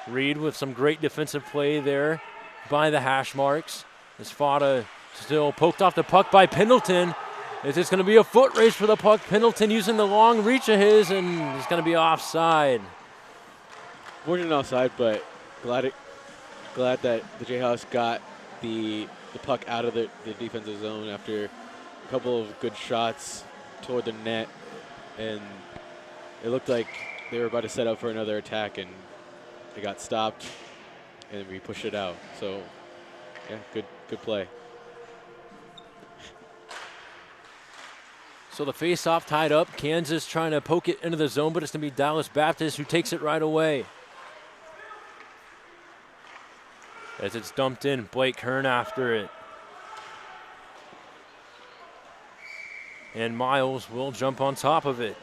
Reed with some great defensive play there by the hash marks. As Fada still poked off the puck by Pendleton. It's going to be a foot race for the puck. Pendleton using the long reach of his, and it's going to be offside. More than offside, but glad that the Jayhawks got the puck out of the defensive zone after a couple of good shots toward the net, and it looked like they were about to set up for another attack, and they got stopped, and we pushed it out. So, yeah, good play. So the face-off tied up. Kansas trying to poke it into the zone, but it's going to be Dallas Baptist who takes it right away. As it's dumped in, Blake Hearn after it. And Miles will jump on top of it.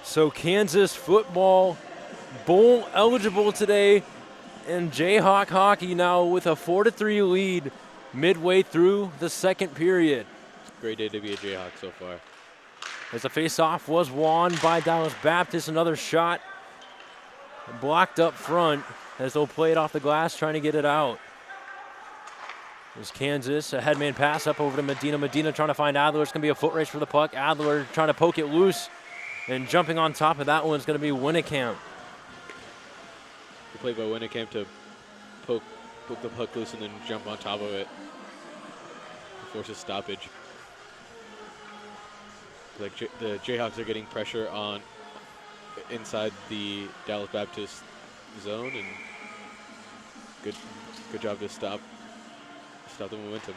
So Kansas football bowl eligible today, and Jayhawk hockey now with a 4-3 lead midway through the second period. Great day to be a Jayhawk so far. As the face-off was won by Dallas Baptist, another shot blocked up front as they'll play it off the glass, trying to get it out. There's Kansas, a headman pass up over to Medina. Medina trying to find Adler. It's going to be a foot race for the puck. Adler trying to poke it loose, and jumping on top of that one is going to be Winnekamp. Good play by Winnekamp to poke the puck loose and then jump on top of it. Force a stoppage. Like the Jayhawks are getting pressure on inside the Dallas Baptist zone, and good job to stop the momentum.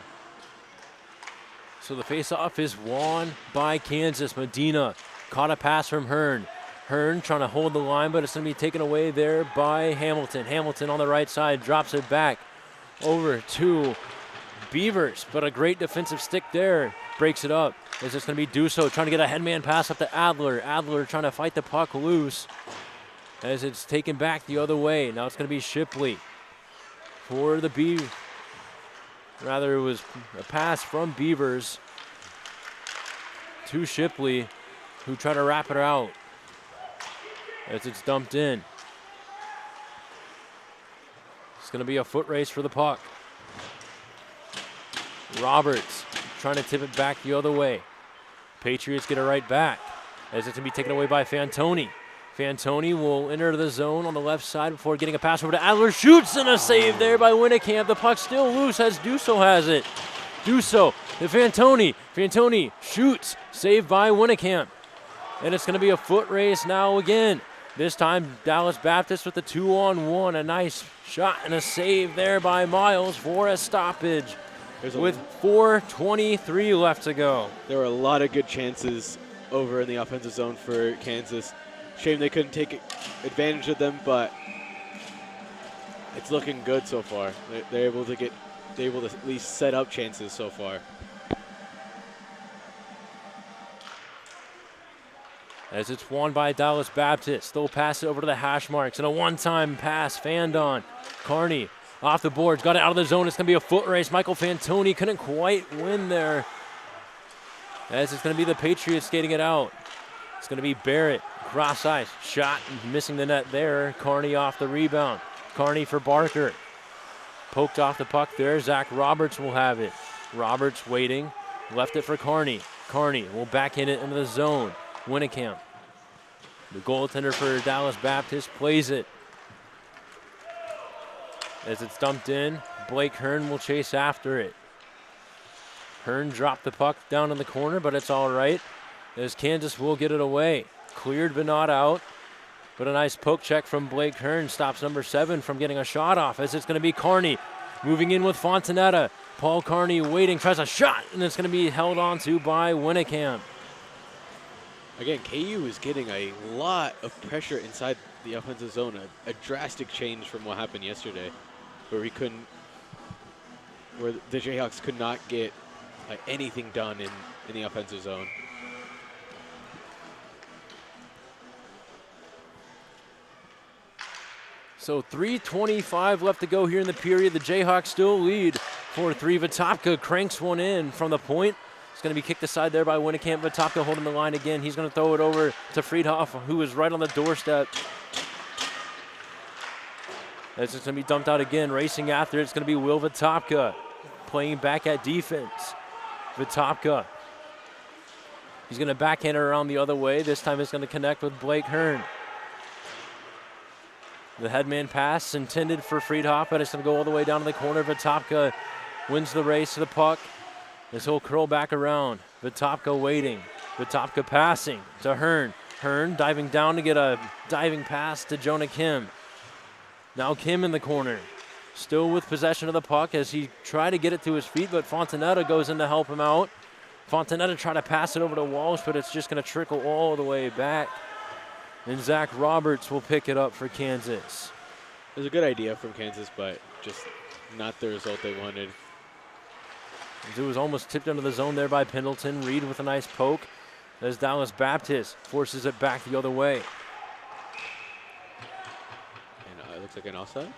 So the face-off is won by Kansas. Medina caught a pass from Hearn. Hearn trying to hold the line, but it's going to be taken away there by Hamilton. Hamilton on the right side drops it back over to Beavers, but a great defensive stick there. Breaks it up. Is this going to be Duso trying to get a headman pass up to Adler. Adler trying to fight the puck loose as it's taken back the other way. Now it's going to be Shipley for the Beavers. Rather, it was a pass from Beavers to Shipley, who tried to wrap it out as it's dumped in. It's going to be a foot race for the puck. Roberts trying to tip it back the other way. Patriots get it right back as it's going to be taken away by Fantoni. Fantoni will enter the zone on the left side before getting a pass over to Adler. Shoots, and a save there by Winnekamp. The puck still loose as Duso has it. Duso to Fantoni. Fantoni shoots. Saved by Winnekamp. And it's going to be a foot race now again. This time Dallas Baptist with the 2-on-1. A nice shot and a save there by Miles for a stoppage with 4:23 left to go. There were a lot of good chances over in the offensive zone for Kansas. Shame they couldn't take advantage of them, but it's looking good so far. They're able to at least set up chances so far. As it's won by Dallas Baptist, they'll pass it over to the hash marks, and a one-time pass, Fandon. Carney off the boards, got it out of the zone. It's going to be a foot race. Michael Fantoni couldn't quite win there, as it's going to be the Patriots skating it out. It's going to be Barrett, cross ice, shot, missing the net there. Carney off the rebound. Carney for Barker. Poked off the puck there. Zach Roberts will have it. Roberts waiting, left it for Carney. Carney will backhand it into the zone. Winnekamp, the goaltender for Dallas Baptist, plays it. As it's dumped in, Blake Hearn will chase after it. Hearn dropped the puck down in the corner, but it's all right, as Kansas will get it away. Cleared but not out, but a nice poke check from Blake Hearn stops number 7 from getting a shot off, as it's going to be Carney moving in with Fontanetta. Paul Carney waiting, tries a shot, and it's going to be held on to by Winnekamp. Again, KU is getting a lot of pressure inside the offensive zone, a drastic change from what happened yesterday, where the Jayhawks could not get anything done in the offensive zone. So 3:25 left to go here in the period. The Jayhawks still lead 4-3. Vitopka cranks one in from the point. It's going to be kicked aside there by Winnekamp. Vitopka holding the line again. He's going to throw it over to Friedhoff, who is right on the doorstep. It's going to be dumped out again. Racing after it, it's going to be Will Vitopka playing back at defense. Vitopka. He's going to backhand it around the other way. This time it's going to connect with Blake Hearn. The headman pass intended for Friedhoff, but it's going to go all the way down to the corner. Vitopka wins the race to the puck. This will curl back around. Vitopka waiting. Vitopka passing to Hearn. Hearn diving down to get a diving pass to Jonah Kim. Now Kim in the corner. still with possession of the puck as he tried to get it to his feet, but Fontanetta goes in to help him out. Fontanetta tried to pass it over to Walsh, but it's just going to trickle all the way back. And Zach Roberts will pick it up for Kansas. It was a good idea from Kansas, but just not the result they wanted. It was almost tipped into the zone there by Pendleton. Reed with a nice poke as Dallas Baptist forces it back the other way. And it looks like an offside.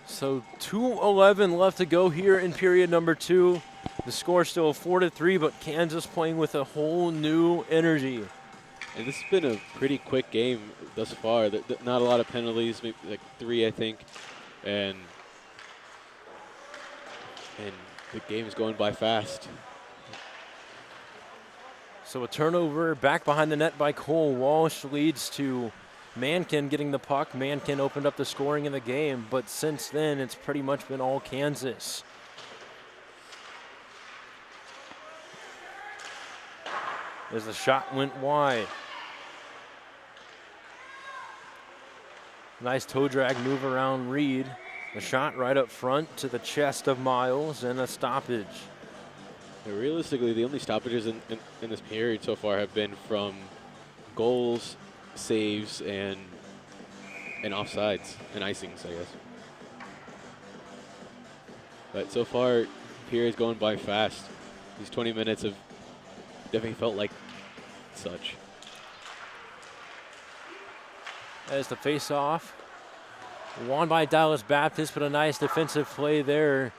So 2:11 left to go here in period number 2. The score still 4-3, but Kansas playing with a whole new energy. And this has been a pretty quick game thus far. Not a lot of penalties, maybe like 3, I think. And the game's going by fast. So a turnover back behind the net by Cole Walsh leads to Mankin getting the puck. Mankin opened up the scoring in the game, but since then it's pretty much been all Kansas. As the shot went wide. Nice toe drag move around Reed. A shot right up front to the chest of Miles and a stoppage. Yeah, realistically, the only stoppages in this period so far have been from goals, saves, and offsides and icings, I guess. But so far, period's going by fast. These 20 minutes have definitely felt like such. As the face-off, won by Dallas Baptist, but a nice defensive play there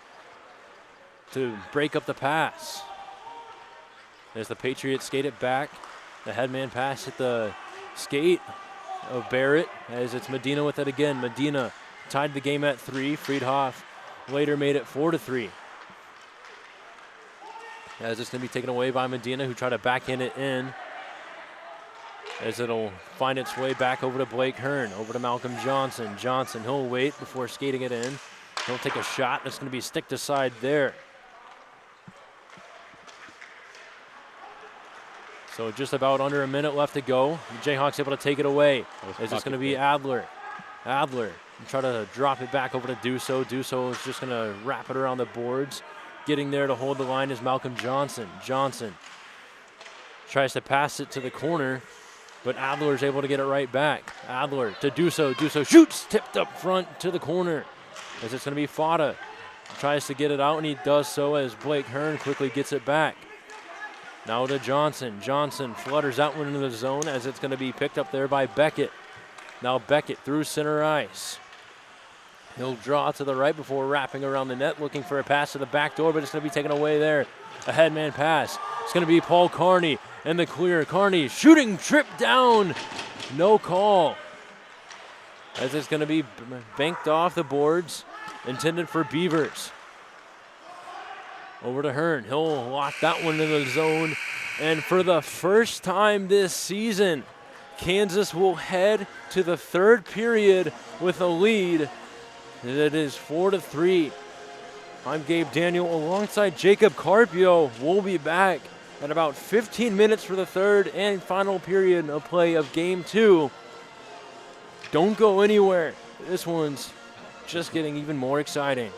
to break up the pass. As the Patriots skate it back, the headman pass at the skate of Barrett, as it's Medina with it again. Medina tied the game at 3. Friedhoff later made it 4-3. As it's going to be taken away by Medina, who tried to backhand it in. As it'll find its way back over to Blake Hearn, over to Malcolm Johnson. Johnson, he'll wait before skating it in. He'll take a shot. That's going to be sticked aside there. So just about under a minute left to go. The Jayhawks able to take it away. As it's going to be Adler. Adler try to drop it back over to Duso. Duso is just going to wrap it around the boards. Getting there to hold the line is Malcolm Johnson. Johnson tries to pass it to the corner, but Adler's able to get it right back. Adler to Duso. Duso shoots, tipped up front to the corner. As it's going to be Fada. Tries to get it out, and he does so as Blake Hearn quickly gets it back. Now to Johnson. Johnson flutters out one into the zone as it's going to be picked up there by Beckett. Now Beckett through center ice. He'll draw to the right before wrapping around the net, looking for a pass to the back door, but it's going to be taken away there. A headman pass. It's going to be Paul Carney and the clear. Carney shooting, trip down. No call. As it's going to be banked off the boards, intended for Beavers. Over to Hearn. He'll lock that one in the zone. And for the first time this season, Kansas will head to the third period with a lead. It is 4-3. I'm Gabe Daniel alongside Jacob Carpio. We'll be back at about 15 minutes for the third and final period of play of Game 2. Don't go anywhere. This one's just getting even more exciting.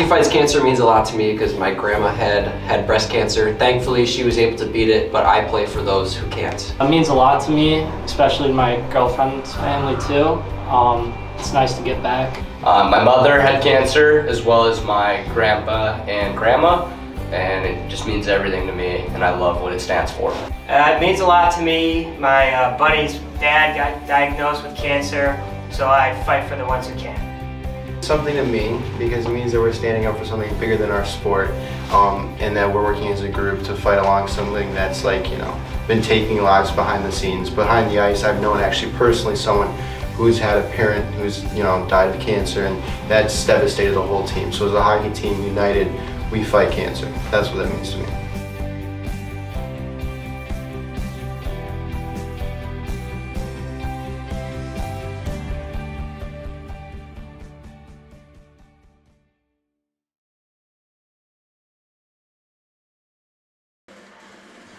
Hockey Fights Cancer means a lot to me because my grandma had breast cancer. Thankfully, she was able to beat it, but I play for those who can't. It means a lot to me, especially my girlfriend's family too. It's nice to get back. My mother had cancer, as well as my grandpa and grandma, and it just means everything to me, and I love what it stands for. It means a lot to me. My buddy's dad got diagnosed with cancer, so I fight for the ones who can. Something to me because it means that we're standing up for something bigger than our sport, and that we're working as a group to fight along something that's like, you know, been taking lives behind the scenes. Behind the ice, I've known actually personally someone who's had a parent who's, you know, died of cancer, and that's devastated the whole team. So as a hockey team united, we fight cancer. That's what that means to me.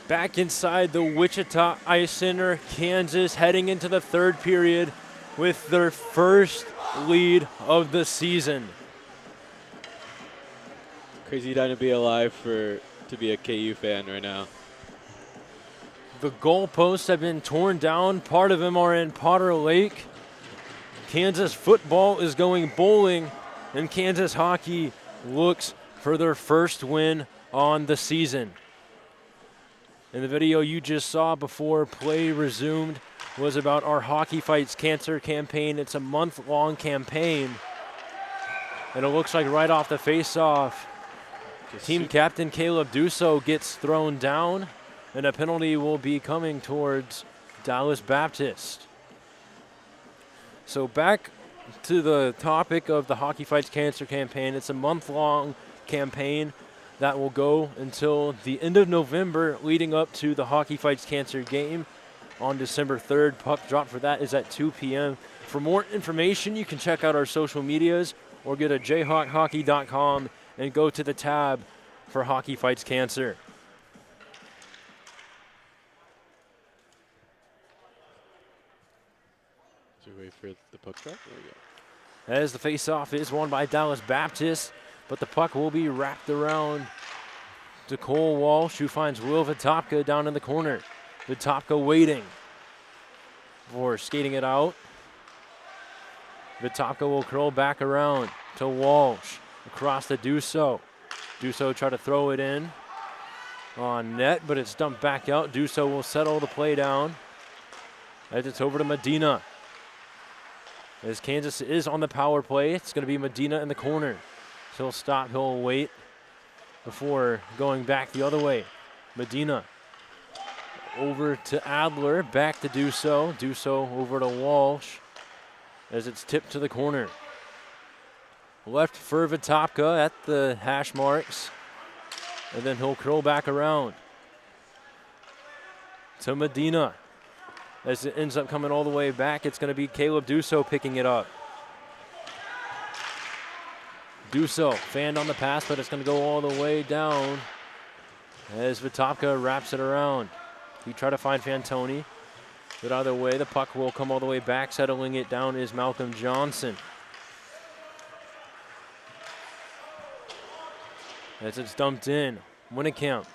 Back inside the Wichita Ice Center, Kansas heading into the third period with their first lead of the season. Crazy time to be alive to be a KU fan right now. The goalposts have been torn down. Part of them are in Potter Lake. Kansas football is going bowling, and Kansas hockey looks for their first win on the season. And the video you just saw before play resumed was about our Hockey Fights Cancer campaign. It's a month-long campaign. And it looks like right off the face-off, team captain Caleb Dusso gets thrown down, and a penalty will be coming towards Dallas Baptist. So back to the topic of the Hockey Fights Cancer campaign. It's a month-long campaign that will go until the end of November, leading up to the Hockey Fights Cancer game on December 3rd. Puck drop for that is at 2 p.m. For more information, you can check out our social medias or go to jayhawkhockey.com and go to the tab for Hockey Fights Cancer. Should we wait for the puck drop? There we go. As the face-off is won by Dallas Baptist, but the puck will be wrapped around to Cole Walsh, who finds Will Vitopka down in the corner. Vitopka waiting for skating it out. Vitopka will curl back around to Walsh, across to Dusso. Dusso try to throw it in on net, but it's dumped back out. Dusso will settle the play down as it's over to Medina. As Kansas is on the power play, it's going to be Medina in the corner. He'll stop, he'll wait before going back the other way. Medina over to Adler, back to Dusso. Dusso over to Walsh as it's tipped to the corner. Left for Vitopka at the hash marks, and then he'll curl back around to Medina. As it ends up coming all the way back, it's going to be Caleb Dusso picking it up. Dusso fanned on the pass, but it's going to go all the way down as Vitopka wraps it around. He tried to find Fantoni, but either way, the puck will come all the way back. Settling it down is Malcolm Johnson. As it's dumped in, Winnecamp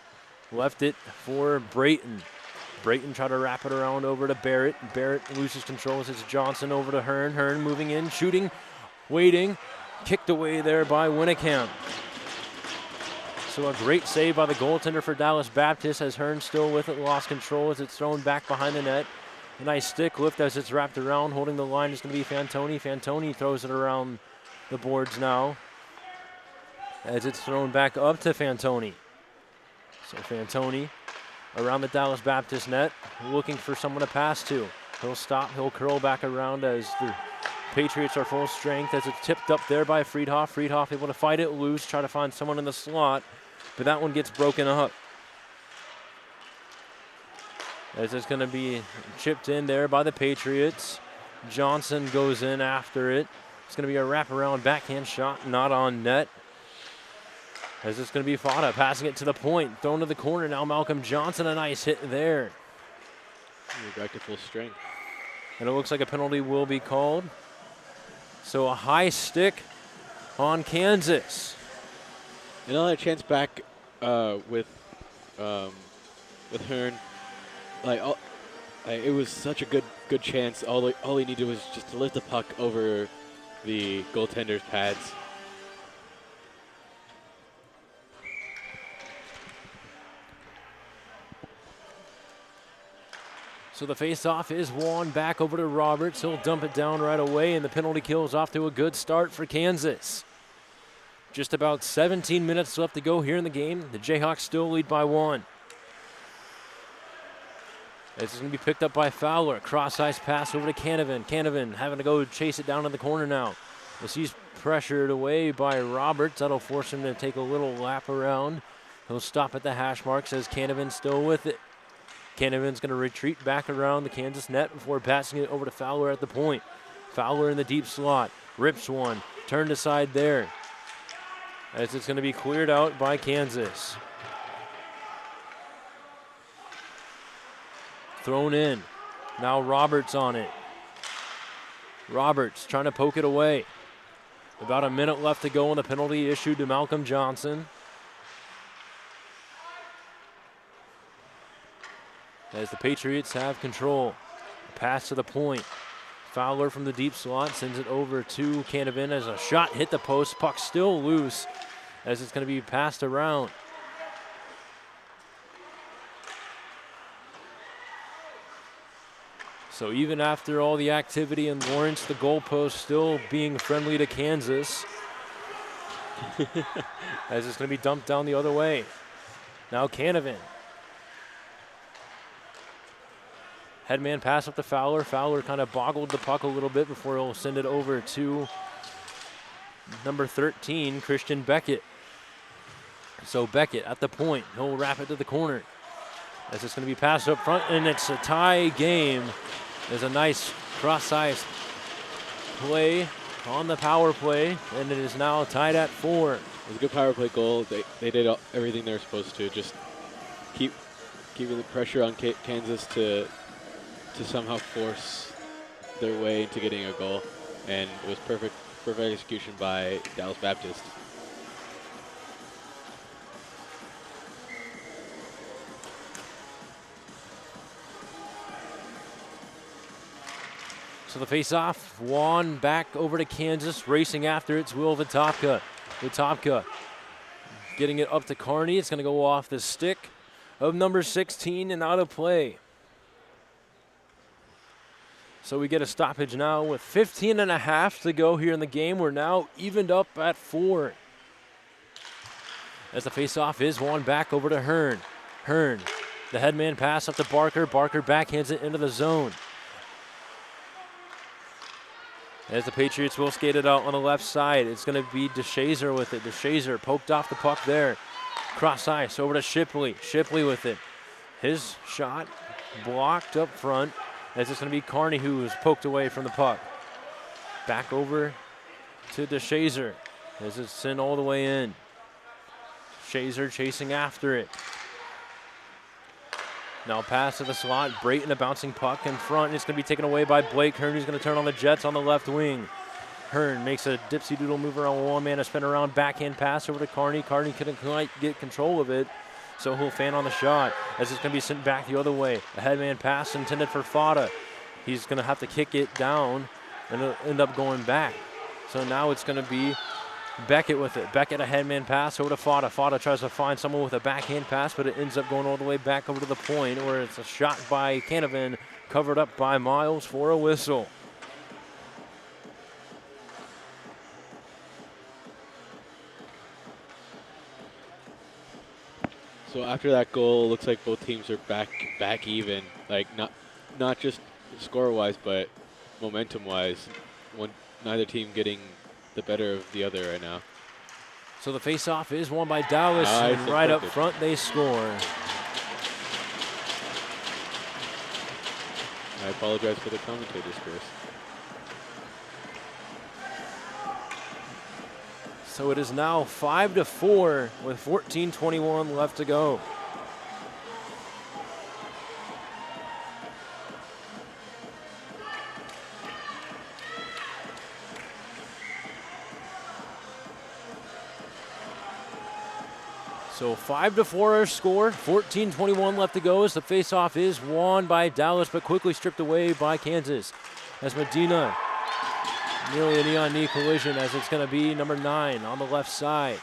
left it for Brayton. Brayton tried to wrap it around over to Barrett. Barrett loses control as it's Johnson over to Hearn. Hearn moving in, shooting, waiting. Kicked away there by Winnecamp. So a great save by the goaltender for Dallas Baptist as Hearn still with it, lost control as it's thrown back behind the net. A nice stick lift as it's wrapped around. Holding the line is going to be Fantoni. Fantoni throws it around the boards now as it's thrown back up to Fantoni. So Fantoni around the Dallas Baptist net, looking for someone to pass to. He'll stop, he'll curl back around as the Patriots are full strength as it's tipped up there by Friedhoff. Friedhoff able to fight it loose, try to find someone in the slot, but that one gets broken up. As it's going to be chipped in there by the Patriots. Johnson goes in after it. It's going to be a wraparound backhand shot, not on net. As it's going to be Fada passing it to the point, thrown to the corner. Now Malcolm Johnson, a nice hit there. We're back to full strength. And it looks like a penalty will be called. So a high stick on Kansas. Another chance back with Hearn. It was such a good chance. All he needed was just to lift the puck over the goaltender's pads. So the face-off is won back over to Roberts. He'll dump it down right away, and the penalty kill is off to a good start for Kansas. Just about 17 minutes left to go here in the game. The Jayhawks still lead by 1. This is going to be picked up by Fowler. Cross-ice pass over to Canavan. Canavan having to go chase it down in the corner now. As he's pressured away by Roberts, that'll force him to take a little lap around. He'll stop at the hash marks as Canavan's still with it. Canavan's going to retreat back around the Kansas net before passing it over to Fowler at the point. Fowler in the deep slot. Rips one. Turned aside there. As it's going to be cleared out by Kansas. Thrown in. Now Roberts on it. Roberts trying to poke it away. About a minute left to go on the penalty issued to Malcolm Johnson. As the Patriots have control. A pass to the point. Fowler from the deep slot sends it over to Canavan as a shot hit the post. Puck still loose as it's going to be passed around. So even after all the activity in Lawrence, the goalpost still being friendly to Kansas. As it's going to be dumped down the other way. Now Canavan. Headman pass up to Fowler. Fowler kind of boggled the puck a little bit before he'll send it over to number 13, Christian Beckett. So Beckett at the point. He'll wrap it to the corner. As it's going to be passed up front, and it's a tie game. There's a nice cross-ice play on the power play, and it is now tied at 4. It was a good power play goal. They did everything they were supposed to. Just keeping the pressure on Kansas to somehow force their way into getting a goal, and it was perfect execution by Dallas Baptist. So the face-off, won back over to Kansas, racing after it's Will Vitopka. Vitopka getting it up to Carney. It's going to go off the stick of number 16 and out of play. So we get a stoppage now with 15 and a half to go here in the game. We're now evened up at 4. As the face-off is won back over to Hearn. Hearn, the headman pass up to Barker. Barker backhands it into the zone. As the Patriots will skate it out on the left side, it's going to be DeShazer with it. DeShazer poked off the puck there. Cross ice over to Shipley. Shipley with it. His shot blocked up front. As it's going to be Carney who is poked away from the puck. Back over to DeShazer as it's sent all the way in. Shazer chasing after it. Now pass to the slot. Brayton a bouncing puck in front. And it's going to be taken away by Blake Hearn, who's going to turn on the Jets on the left wing. Hearn makes a dipsy doodle move around one man, a spin around backhand pass over to Carney. Carney couldn't quite get control of it. So he'll fan on the shot as it's going to be sent back the other way. A headman pass intended for Fada. He's going to have to kick it down and it'll end up going back. So now it's going to be Beckett with it. Beckett a headman pass over to Fada. Fada tries to find someone with a backhand pass, but it ends up going all the way back over to the point where it's a shot by Canavan, covered up by Miles for a whistle. So after that goal, it looks like both teams are back even. Like not just score-wise, but momentum-wise. Neither team getting the better of the other right now. So the face-off is won by Dallas, and right up front they score. I apologize for the commentators, Chris. So it is now 5-4 with 14:21 left to go. So 5-4 our score, 14:21 left to go as the faceoff is won by Dallas, but quickly stripped away by Kansas. As Medina, nearly a knee-on-knee collision as it's going to be number 9 on the left side.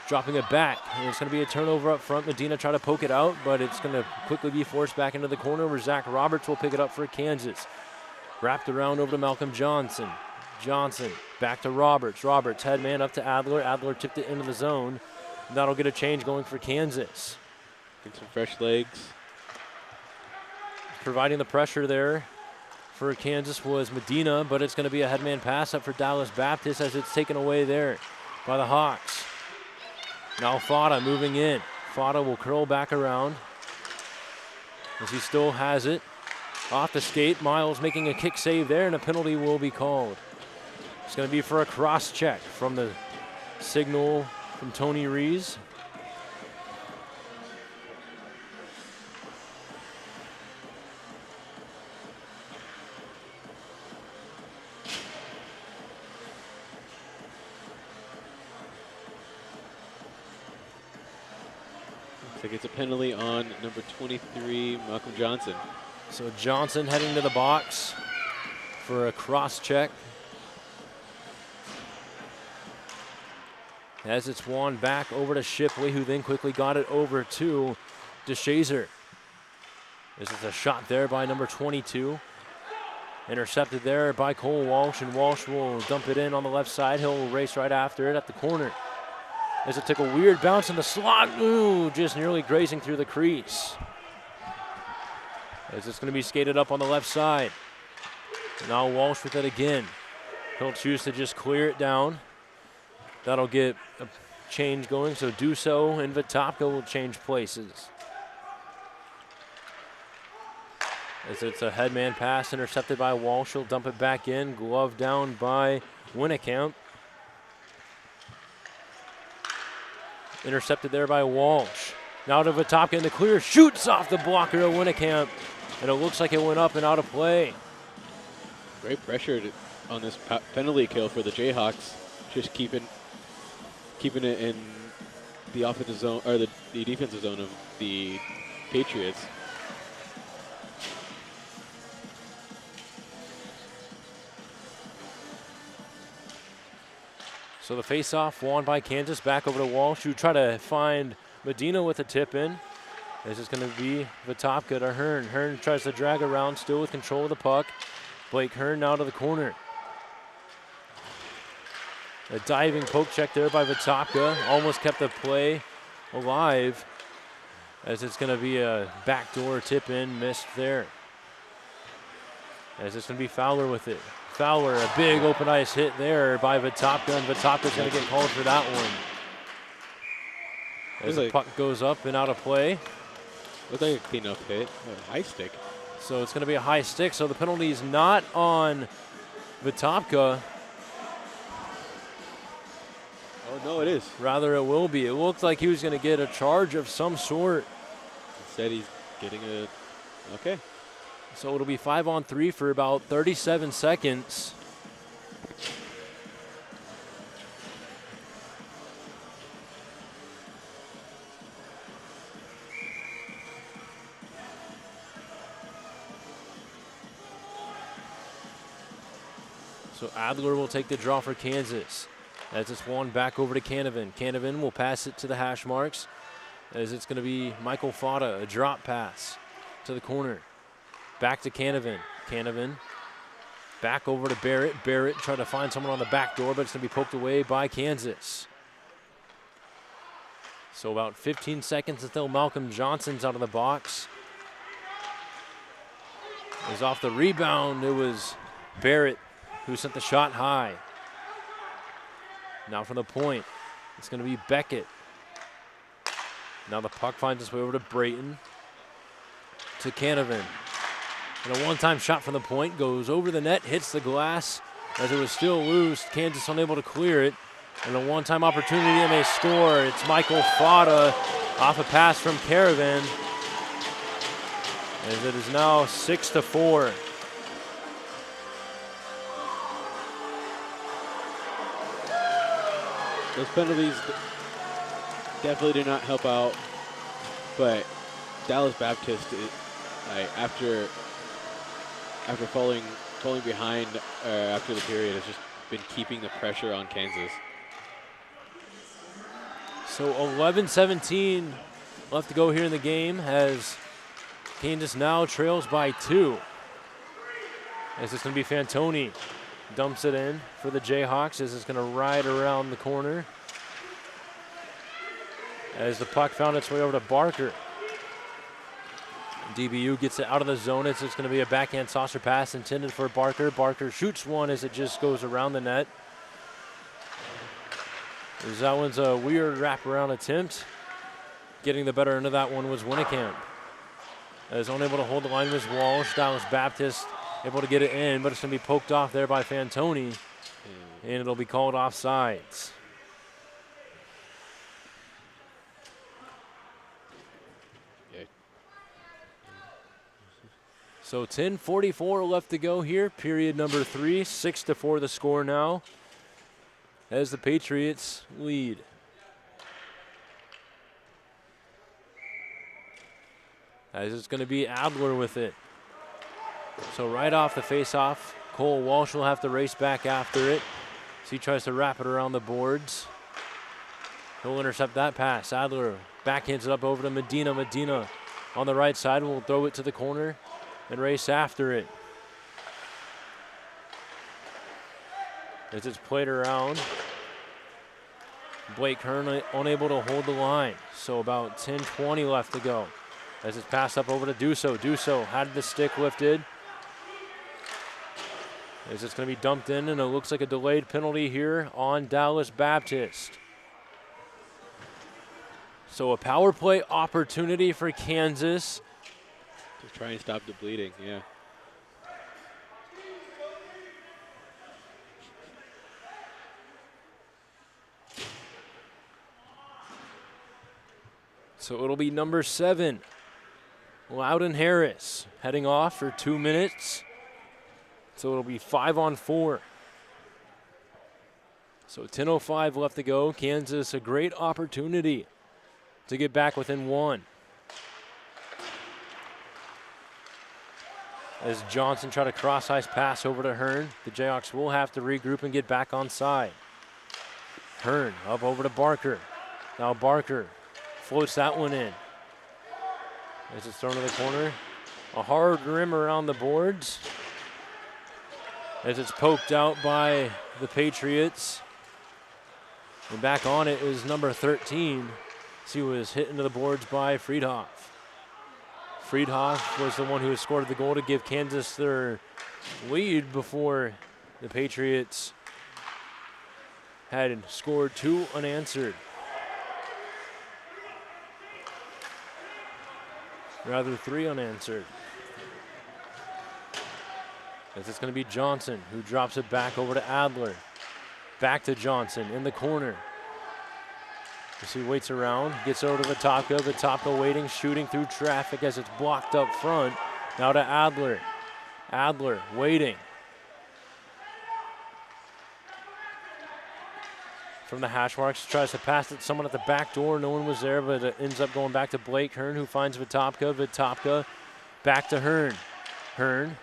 Dropping it back, and it's going to be a turnover up front. Medina try to poke it out, but it's going to quickly be forced back into the corner where Zach Roberts will pick it up for Kansas. Wrapped around over to Malcolm Johnson. Johnson back to Roberts. Roberts head man up to Adler. Adler tipped it into the zone. That'll get a change going for Kansas. Get some fresh legs. Providing the pressure there for Kansas was Medina, but it's going to be a headman pass up for Dallas Baptist as it's taken away there by the Hawks. Now Fada moving in. Fada will curl back around as he still has it. Off the skate, Miles making a kick save there, and a penalty will be called. It's going to be for a cross check from the signal from Tony Rees. Looks like it's a penalty on number 23, Malcolm Johnson. So Johnson heading to the box for a cross check. As it's won back over to Shipley, who then quickly got it over to DeShazer. This is a shot there by number 22. Intercepted there by Cole Walsh, and Walsh will dump it in on the left side. He'll race right after it at the corner. As it took a weird bounce in the slot. Ooh, just nearly grazing through the crease. As it's going to be skated up on the left side. Now Walsh with it again. He'll choose to just clear it down. That'll get a change going, so Duso and Vitopka will change places. As it's a headman pass intercepted by Walsh, he'll dump it back in, glove down by Winnekamp. Intercepted there by Walsh. Now to Vitopka in the clear, shoots off the blocker of Winnekamp, and it looks like it went up and out of play. Great pressure on this penalty kill for the Jayhawks, just keeping it in the offensive zone, or the defensive zone of the Patriots. So the face-off won by Kansas, back over to Walsh, who try to find Medina with a tip in. This is going to be Vitopka to Hearn. Hearn tries to drag around, still with control of the puck. Blake Hearn now to the corner. A diving poke check there by Vitopka. Almost kept the play alive, as it's going to be a backdoor tip in, missed there. As it's going to be Fowler with it. Fowler, a big open ice hit there by Vitopka, and Vitopka's going to get called for that one. As the puck goes up and out of play. Looks like a clean-up hit, a high stick. So it's going to be a high stick, so the penalty is not on Vitopka. Oh, no, it is. Rather, it will be. It looked like he was going to get a charge of some sort. Instead, he's getting a... Okay. So it'll be 5-on-3 for about 37 seconds. So Adler will take the draw for Kansas. As it's won back over to Canavan. Canavan will pass it to the hash marks, as it's going to be Michael Fada, a drop pass to the corner. Back to Canavan. Canavan back over to Barrett. Barrett trying to find someone on the back door, but it's going to be poked away by Kansas. So about 15 seconds until Malcolm Johnson's out of the box. It was off the rebound. It was Barrett who sent the shot high. Now from the point, it's going to be Beckett. Now the puck finds its way over to Brayton. To Canavan. And a one-time shot from the point goes over the net, hits the glass as it was still loose. Kansas unable to clear it. And a one-time opportunity and they score. It's Michael Fada off a pass from Caravan. As it is now 6-4. Those penalties definitely did not help out. But Dallas Baptist, after falling behind after the period, has just been keeping the pressure on Kansas. So 11-17 left to go here in the game as Kansas now trails by 2. As it's going to be Fantoni. Dumps it in for the Jayhawks as it's going to ride around the corner. As the puck found its way over to Barker. DBU gets it out of the zone. It's going to be a backhand saucer pass intended for Barker. Barker shoots one as it just goes around the net. As that one's a weird wraparound attempt. Getting the better end of that one was Winnekamp. As unable to hold the line was Walsh. Dallas Baptist able to get it in, but it's going to be poked off there by Fantoni. And it'll be called offsides. So 10:44 left to go here. Period number 3. 6-4 the score now as the Patriots lead. As it's going to be Adler with it. So right off the face-off, Cole Walsh will have to race back after it. So he tries to wrap it around the boards. He'll intercept that pass. Adler backhands it up over to Medina. Medina on the right side will throw it to the corner and race after it. As it's played around, Blake Hearn unable to hold the line. So about 10:20 left to go. As it's passed up over to Duso. Duso had the stick lifted. As it's going to be dumped in, and it looks like a delayed penalty here on Dallas Baptist. So a power play opportunity for Kansas. Just try and stop the bleeding, yeah. So it'll be number 7, Loudon Harris, heading off for 2 minutes. So it'll be 5-on-4. So 10:05 left to go. Kansas, a great opportunity to get back within 1. As Johnson tried to cross-ice pass over to Hearn, the Jayhawks will have to regroup and get back on side. Hearn up over to Barker. Now Barker floats that one in. As it's thrown to the corner. A hard rim around the boards. As it's poked out by the Patriots. And back on it is number 13. He was hit into the boards by Friedhoff. Friedhoff was the one who scored the goal to give Kansas their lead before the Patriots had scored 2 unanswered. Rather 3 unanswered. As it's going to be Johnson who drops it back over to Adler. Back to Johnson in the corner. As he waits around, gets over to Vitopka. Vitopka waiting, shooting through traffic as it's blocked up front. Now to Adler. Adler waiting. From the hash marks, tries to pass it to someone at the back door. No one was there, but it ends up going back to Blake Hearn, who finds Vitopka. Vitopka back to Hearn. Hearn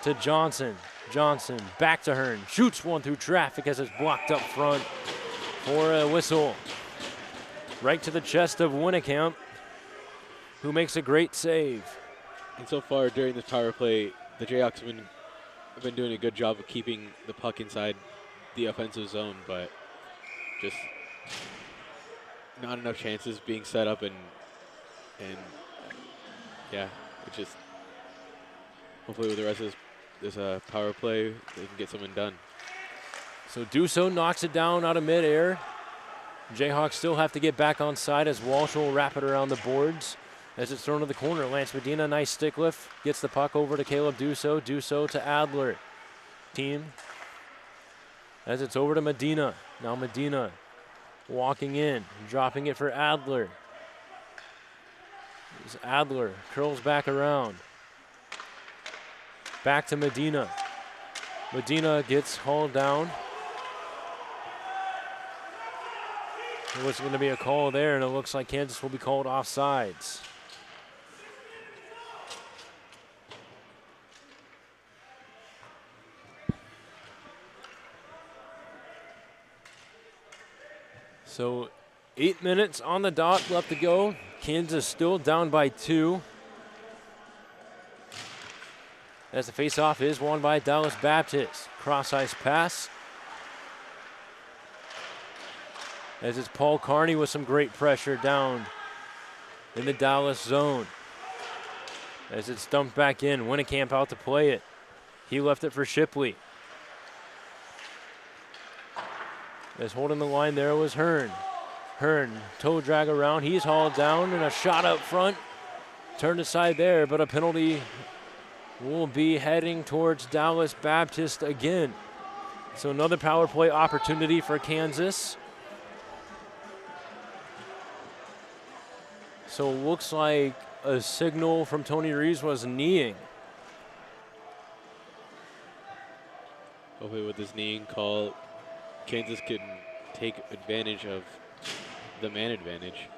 to Johnson. Johnson back to Hearn. Shoots one through traffic as it's blocked up front for a whistle. Right to the chest of Winnekamp, who makes a great save. And so far during this power play, the Jayhawks have been doing a good job of keeping the puck inside the offensive zone, but just not enough chances being set up, and yeah, it just hopefully with the rest of this power play they can get something done. So Duso knocks it down out of midair. Jayhawks still have to get back on side as Walsh will wrap it around the boards as it's thrown to the corner. Lance Medina, nice stick lift, gets the puck over to Caleb Duso. Duso to Adler. Team as it's over to Medina. Now Medina walking in, dropping it for Adler. As Adler curls back around. Back to Medina. Medina gets hauled down. There was going to be a call there, and it looks like Kansas will be called offsides. So 8 minutes on the dot left to go. Kansas still down by 2. As the faceoff is won by Dallas Baptist. Cross ice pass. As it's Paul Carney with some great pressure down in the Dallas zone. As it's dumped back in, Winnekamp out to play it. He left it for Shipley. As holding the line there was Hearn. Hearn, toe drag around, he's hauled down, and a shot up front. Turned aside there, but a penalty will be heading towards Dallas Baptist again. So another power play opportunity for Kansas. So it looks like a signal from Tony Reeves was kneeing. Hopefully with this kneeing call, Kansas can take advantage of the man advantage.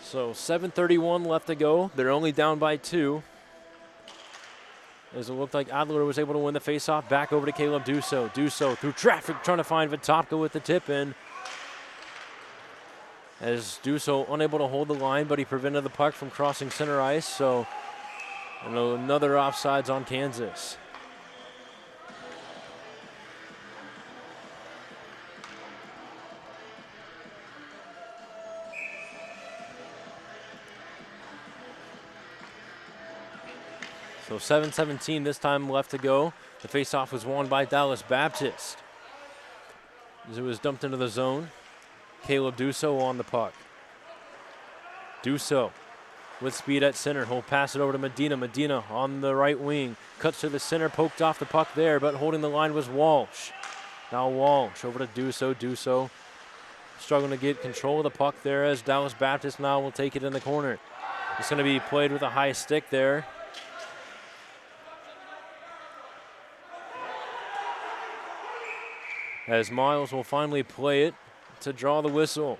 So 7:31 left to go. They're only down by 2. As it looked like Adler was able to win the faceoff, back over to Caleb Dusso. Dusso through traffic trying to find Vitopka with the tip in. As Dusso unable to hold the line, but he prevented the puck from crossing center ice. So another offsides on Kansas. So 7:17 this time left to go. The faceoff was won by Dallas Baptist. As it was dumped into the zone. Caleb Dusso on the puck. Dusso with speed at center. He'll pass it over to Medina. Medina on the right wing. Cuts to the center, poked off the puck there, but holding the line was Walsh. Now Walsh over to Dusso. Dusso struggling to get control of the puck there as Dallas Baptist now will take it in the corner. It's going to be played with a high stick there. As Miles will finally play it to draw the whistle.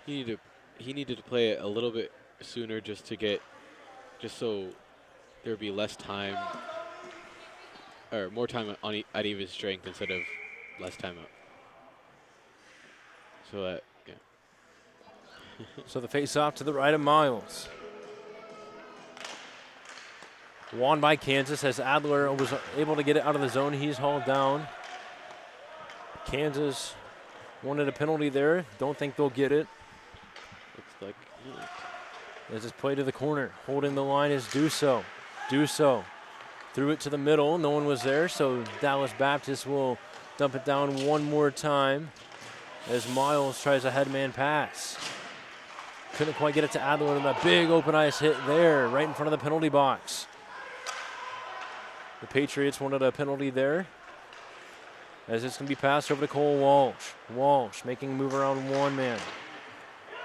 He needed to play it a little bit sooner just so there'd be less time or more time at even strength instead of less time up. So that, yeah. So the face-off to the right of Miles. Won by Kansas as Adler was able to get it out of the zone. He's hauled down. Kansas wanted a penalty there. Don't think they'll get it. Looks like, yeah. As it's played to the corner. Holding the line is Dusso. Dusso threw it to the middle. No one was there, so Dallas Baptist will dump it down one more time as Miles tries a headman pass. Couldn't quite get it to Adler, and a big open ice hit there right in front of the penalty box. The Patriots wanted a penalty there. As it's going to be passed over to Cole Walsh. Walsh making a move around one man.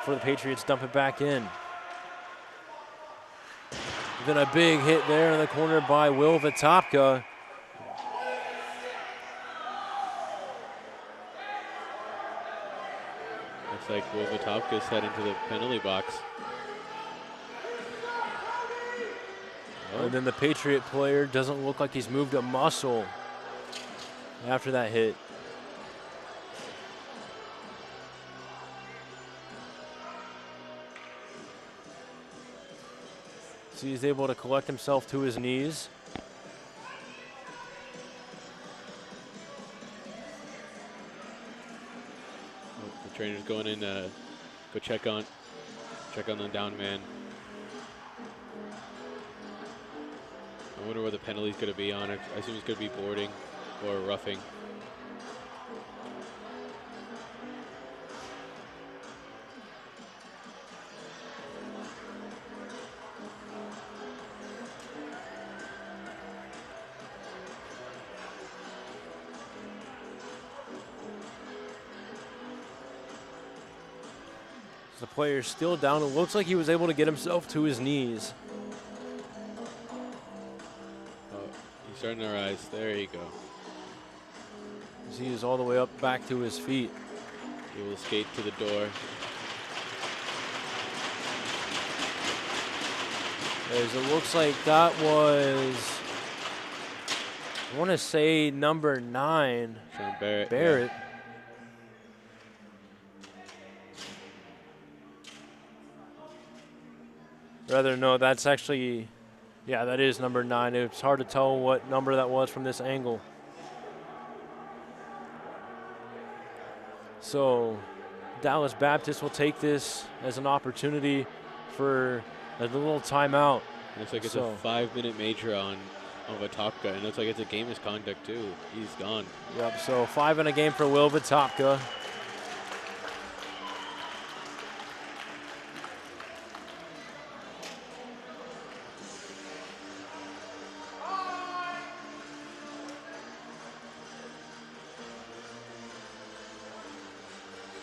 For the Patriots, dump it back in. Then a big hit there in the corner by Will Vitopka. Looks like Will Vitopka is heading to the penalty box. And then the Patriot player doesn't look like he's moved a muscle after that hit. So he's able to collect himself to his knees. The trainer's going in to go check on the down man. I wonder what the penalty's going to be on it. I assume it's going to be boarding or roughing. The player's still down. It looks like he was able to get himself to his knees. He's starting to rise. There you go. as he is all the way up back to his feet. He will skate to the door. As it looks like that was, I want to say number 9, Sean Barrett. Barrett. Rather, no, that's actually, yeah, that is number 9. It's hard to tell what number that was from this angle. So Dallas Baptist will take this as an opportunity for a little timeout. Looks like it's So- a 5-minute major on Watopka, and looks like it's a game misconduct too. He's gone. Yep, so 5 in a game for Will Watopka.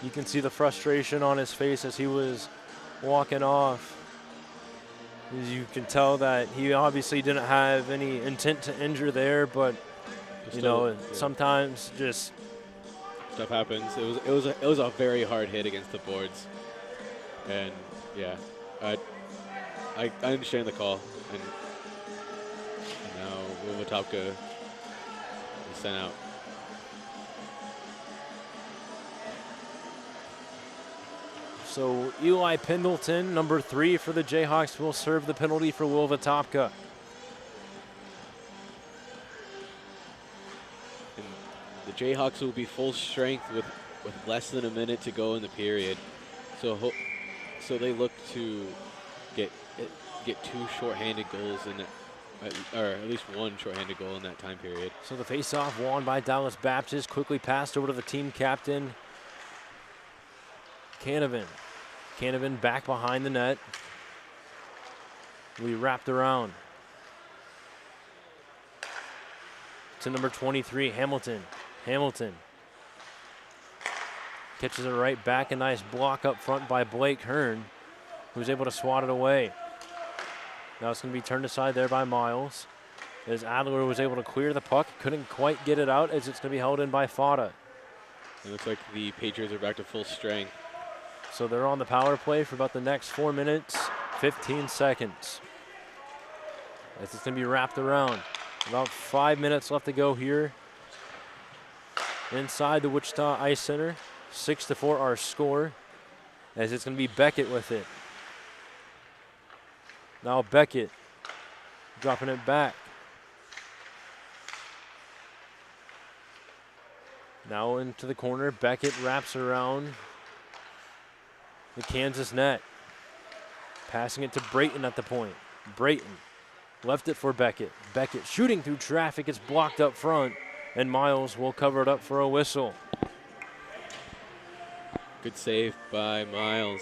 You can see the frustration on his face as he was walking off. As you can tell that he obviously didn't have any intent to injure there, but you know, sometimes just Stuff happens. It was a very hard hit against the boards, and yeah, I understand the call, and now Will Watopka is sent out. so Eli Pendleton, number 3 for the Jayhawks, will serve the penalty for Will Watopka. And the Jayhawks will be full strength with less than a minute to go in the period, so they look to get 2 shorthanded goals in that, or at least 1 shorthanded goal in that time period. So the faceoff won by Dallas Baptist, quickly passed over to the team captain, Canavan. Canavan back behind the net. We wrapped around to number 23, Hamilton. Hamilton catches it right back. A nice block up front by Blake Hearn, who's able to swat it away. Now it's going to be turned aside there by Miles, as Adler was able to clear the puck. Couldn't quite get it out, as it's going to be held in by Fada. It looks like the Patriots are back to full strength. So they're on the power play for about the next 4 minutes, 15 seconds. As it's going to be wrapped around. About 5 minutes left to go here inside the Wichita Ice Center. 6-4 our score, as it's going to be Beckett with it. Now Beckett dropping it back. Now into the corner. Beckett wraps around the Kansas net. Passing it to Brayton at the point. Brayton left it for Beckett. Beckett shooting through traffic. It's blocked up front, and Miles will cover it up for a whistle. Good save by Miles.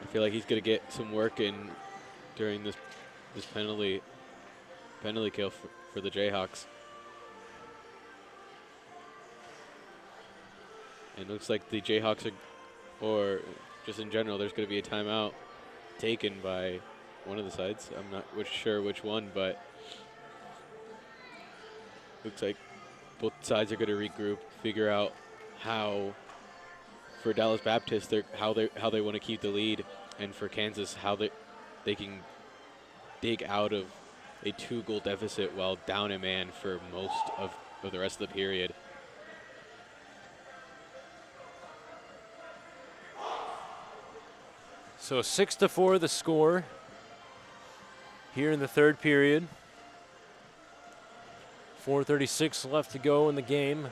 I feel like he's going to get some work in during this penalty kill for the Jayhawks. And it looks like the Jayhawks are, or just in general, there's going to be a timeout taken by one of the sides. I'm not sure which one, but looks like both sides are going to regroup, figure out how, for Dallas Baptist, how they want to keep the lead, and for Kansas, how they can dig out of a 2-goal deficit while down a man for most of the rest of the period. So 6-4 the score here in the third period. 4:36 left to go in the game.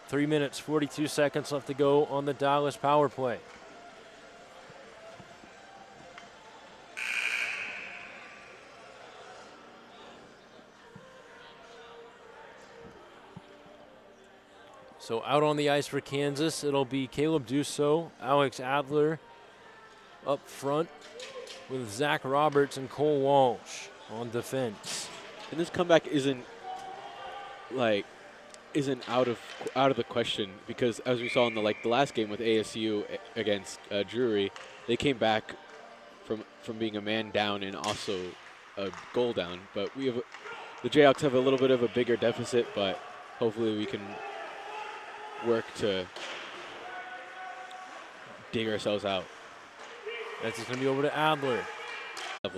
3 minutes, 42 seconds left to go on the Dallas power play. So out on the ice for Kansas, it'll be Caleb Dussault, Alex Adler up front with Zach Roberts and Cole Walsh on defense. And this comeback isn't out of the question, because as we saw in the last game with ASU against Drury, they came back from being a man down and also a goal down. But the Jayhawks have a little bit of a bigger deficit, but hopefully we can work to dig ourselves out. That's just going to be over to Adler.